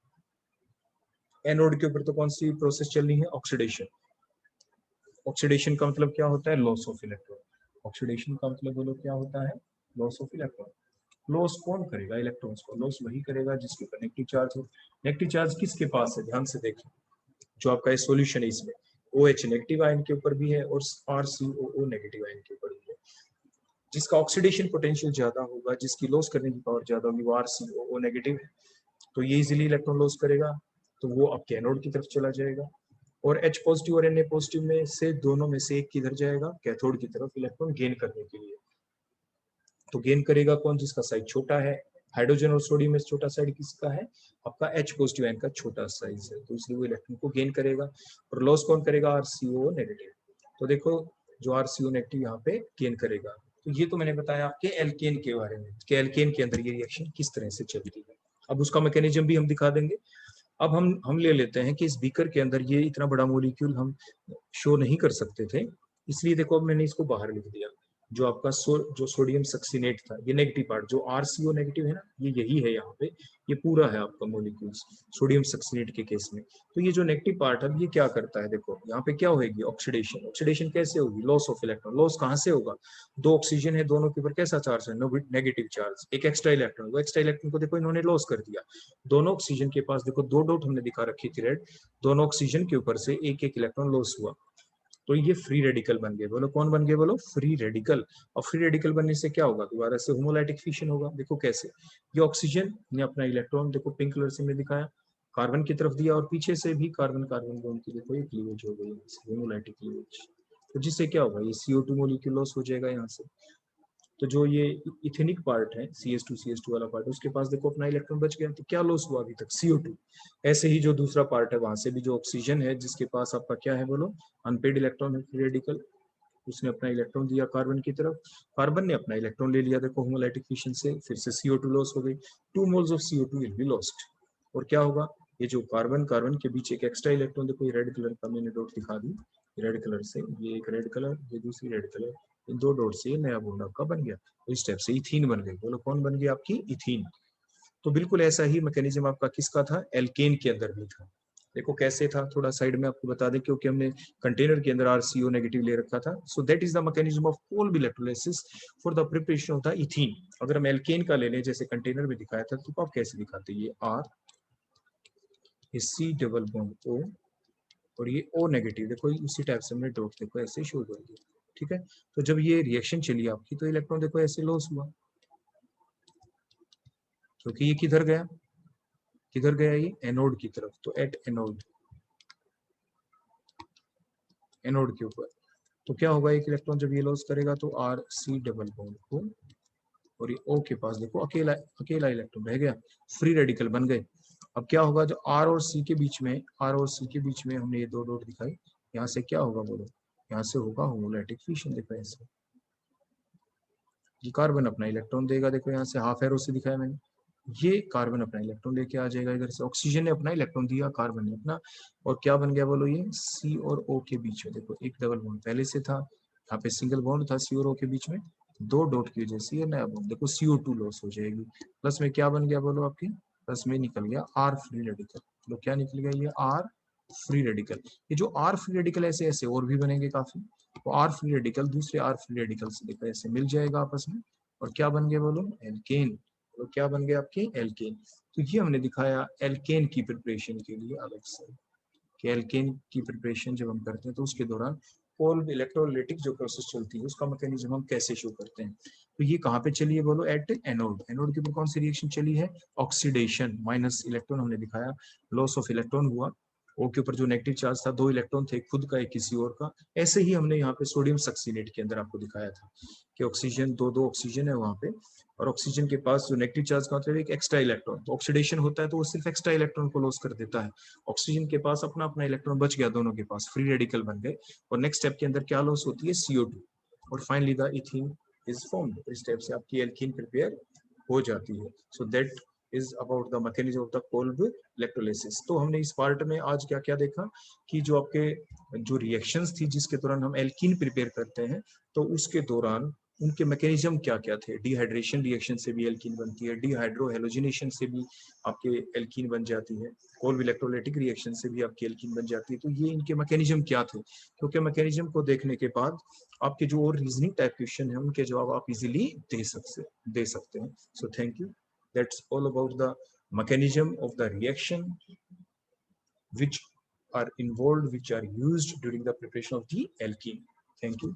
S1: Anode के ऊपर तो कौन सी प्रोसेस चल रही है, ऑक्सीडेशन। ऑक्सीडेशन का मतलब क्या होता है, लॉस ऑफ इलेक्ट्रॉन। ऑक्सीडेशन का मतलब बोलो क्या होता है, लॉस ऑफ इलेक्ट्रॉन। लॉस कौन करेगा, इलेक्ट्रॉन्स को लॉस वही करेगा जिसके ऊपर नेगेटिव चार्ज हो। नेगेटिव चार्ज किसके पास है, ध्यान से देखिए, जो आपका सॉल्यूशन है इसमें OH नेगेटिव आयन के ऊपर भी है और RCOO नेगेटिव आयन के ऊपर भी है। जिसका ऑक्सीडेशन पोटेंशियल ज्यादा होगा, जिसकी लॉस करने की पावर ज्यादा होगी, वो RCOO नेगेटिव है, तो ये इजीली इलेक्ट्रॉन लॉस करेगा, तो वो आपके एनोड की तरफ चला जाएगा। और H पॉजिटिव और Na पॉजिटिव में से दोनों में से एक किधर जाएगा, कैथोड की तरफ इलेक्ट्रॉन गेन करने के लिए। तो गेन करेगा कौन, जिसका साइज छोटा है। हाइड्रोजन और सोडियम में छोटा साइज किसका है, आपका H पॉजिटिव आयन का छोटा साइज है, तो इसलिए वो इलेक्ट्रॉन को गेन करेगा। और लॉस कौन करेगा, RCOO नेगेटिव। तो देखो जो RCOO नेगेटिव यहाँ पे गेन करेगा। तो ये तो मैंने बताया आपके एल्केन के बारे में कि एल्केन के अंदर ये रिएक्शन किस तरह से चलती है। अब उसका मैकेनिज्म भी हम दिखा देंगे। अब हम ले लेते हैं कि इस बीकर के अंदर ये इतना बड़ा मॉलिक्यूल हम शो नहीं कर सकते थे, इसलिए देखो अब मैंने इसको बाहर लिख दिया। जो आपका जो सोडियम सक्सीनेट था, ये नेगेटिव पार्ट, जो RCO नेगेटिव है ना, ये यही है यहाँ पे, ये पूरा है आपका मॉलिक्यूल्स सोडियम सक्सीनेट के केस में। तो ये जो नेगेटिव पार्ट है, ये क्या करता है, देखो यहाँ पे क्या होगी, ऑक्सीडेशन। ऑक्सीडेशन कैसे होगी, लॉस ऑफ इलेक्ट्रॉन। लॉस कहाँ से होगा, दो ऑक्सीजन है, दोनों के ऊपर कैसा चार्ज है, नेगेटिव चार्ज, एक एक्स्ट्रा इलेक्ट्रॉन, वो एक्स्ट्रा इलेक्ट्रॉन को देखो इन्होंने लॉस कर दिया। दोनों ऑक्सीजन के पास देखो दो डॉट हमने दिखा रखी थी रेड, दोनों ऑक्सीजन के ऊपर से एक एक इलेक्ट्रॉन लॉस हुआ, तो ये फ्री रेडिकल बन गए। बोलो कौन बन गए, बोलो फ्री रेडिकल। और फ्री रेडिकल बनने से क्या होगा, दोबारा से होमोलाइटिक फिशन होगा। देखो कैसे, ये ऑक्सीजन ने अपना इलेक्ट्रॉन देखो पिंक कलर से मैं दिखाया, कार्बन की तरफ दिया, और पीछे से भी कार्बन कार्बन बॉन्ड की देखो ये क्लीवेज हो गई, होमोलाइटिक क्लीवेज। तो जिससे क्या होगा, ये CO2 मोलिक्यूल लॉस हो जाएगा यहाँ से। तो जो ये इथेनिक पार्ट है, CH2 वाला पार्ट, उसके पास देखो अपना इलेक्ट्रॉन बच गया, तो क्या लॉस हुआ अभी तक, CO2। ऐसे ही जो दूसरा पार्ट है, वहां से भी जो ऑक्सीजन है, जिसके पास आपका क्या है, बोलो अनपेड इलेक्ट्रॉन है, फ्री रेडिकल, उसने अपना इलेक्ट्रॉन दिया कार्बन की तरफ, कार्बन ने अपना इलेक्ट्रॉन ले लिया, देखो होमोलाइटिक फिशन से, फिर से CO2 लॉस हो गई, 2 moles of CO2 will be lost. और क्या होगा, ये जो कार्बन कार्बन के बीच एक एक्स्ट्रा इलेक्ट्रॉन, देखो ये रेड कलर का मैंने डॉट दिखा दी, रेड कलर से ये एक रेड कलर, ये दूसरी रेड कलर, इन दो डॉट से नया बॉन्ड आपका बन गया। तो इस स्टेप से इथीन बन गई। बोलो कौन बन गई आपकी? इथीन। तो बिल्कुल ऐसा ही मैकेनिज्म आपका किसका था? एल्केन के अंदर भी था। देखो कैसे था, थोड़ा साइड में आपको बता दें, क्योंकि हमने कंटेनर के अंदर RCO नेगेटिव ले रखा था। So that is the mechanism of cold electrolysis for the preparation of the ethene. अगर हम एल्केन का ले लें, जैसे कंटेनर में दिखाया था, तो आप कैसे दिखाते हैं? ये R, ये C डबल बॉन्ड O, और ये O नेगेटिव। देखो उसी टाइप से हमने डॉट देखो ऐसे शो कर दिया, ठीक है। तो जब ये रिएक्शन चली आपकी, तो इलेक्ट्रॉन देखो ऐसे लॉस हुआ, क्योंकि ये किधर गया? किधर गया? ये एनोड की तरफ। तो एट एनोड, एनोड के ऊपर, तो क्या होगा? एक इलेक्ट्रॉन जब ये लॉस करेगा तो RC डबल बॉन्ड को, और ये O के पास देखो अकेला अकेला इलेक्ट्रॉन रह गया, फ्री रेडिकल बन गए। अब क्या होगा? जो R और C के बीच में, R और C के बीच में हमने ये दो डॉट दिखाई, यहाँ से क्या होगा बोलो? यहाँ से होगा होमोलैटिक फिशन। देखो ऐसे ये कार्बन अपना इलेक्ट्रॉन देगा, देखो यहाँ से हाफ एरो से दिखाया मैंने, ये कार्बन अपना इलेक्ट्रॉन लेके आ जाएगा इधर से, ऑक्सीजन ने अपना इलेक्ट्रॉन दिया, कार्बन ने अपना, और क्या बन गया बोलो? ये C और O के बीच में देखो एक डबल बॉन्ड पहले से था, यहाँ पे सिंगल बॉन्ड था C और O के बीच में, दो डॉट की वजह से ये नया बॉन्ड, देखो CO2 लॉस हो जाएगी। प्लस में क्या बन गया बोलो आपकी? प्लस में निकल गया R फ्री रेडिकल। तो क्या निकल गया? ये R फ्री रेडिकल। ये जो R फ्री रेडिकल ऐसे ऐसे और भी बनेंगे काफी, तो R फ्री रेडिकल दूसरे R फ्री रेडिकल से देखो ऐसे मिल जाएगा आपस में, और क्या बन गया बोलो? एल्केन। तो क्या बन गया आपके? एल्केन। तो ये हमने दिखाया एल्केन की प्रिपरेशन के लिए अलग से, कि एल्केन की प्रिपरेशन जब हम करते हैं तो उसके दौरान कोल्ड इलेक्ट्रोलाइटिक जो प्रोसेस चलती है उसका मैकेनिज्म हम कैसे शो करते हैं। तो ये कहाँ पे चली है बोलो? At anode. एनोड के ऊपर कौन सी रिएक्शन चली है? ऑक्सीडेशन, माइनस इलेक्ट्रॉन हमने दिखाया, लॉस ऑफ इलेक्ट्रॉन हुआ। ओ के ऊपर जो नेगेटिव चार्ज था, दो इलेक्ट्रॉन थे, खुद का एक किसी और का। ऐसे ही हमने यहाँ पे सोडियम सक्सीनेट के अंदर आपको दिखाया था कि ऑक्सीजन, दो दो ऑक्सीजन है वहाँ पे, और ऑक्सीजन के पास जो नेगेटिव चार्ज का मतलब एक एक्स्ट्रा इलेक्ट्रॉन, तो ऑक्सीडेशन होता है तो वो सिर्फ एक्स्ट्रा इलेक्ट्रॉन को लॉस कर देता है। ऑक्सीजन के पास अपना अपना इलेक्ट्रॉन बच गया, दोनों के पास फ्री रेडिकल बन गए, और नेक्स्ट स्टेप के अंदर क्या लॉस होती है? CO2, और finally the ethene is formed. इस स्टेप से आपकी एल्कीन प्रिपेयर हो जाती है। So that is about the mechanism of the cold electrolysis. तो हमने इस पार्ट में आज क्या क्या देखा, कि जो आपके जो रिएक्शंस थी जिसके दौरान हम एल्कीन प्रिपेयर करते हैं, तो उसके दौरान उनके मैकेनिज्म क्या क्या थे। डिहाइड्रेशन रिएक्शन से भी एल्कीन बनती है, डिहाइड्रो हेलोजिनेशन से भी आपके एल्कीन बन जाती है, कोल्ड इलेक्ट्रोलाइटिक रिएक्शन से भी आपकी एल्कीन बन जाती है। तो ये इनके मैकेनिज्म क्या थे, क्योंकि मैकेनिज्म को देखने के बाद आपके जो और रीजनिंग टाइप क्वेश्चन है उनके जवाब आप इजीली दे सकते हैं। So thank you. That's all about the mechanism of the reaction which are involved, which are used during the preparation of the alkene. Thank you.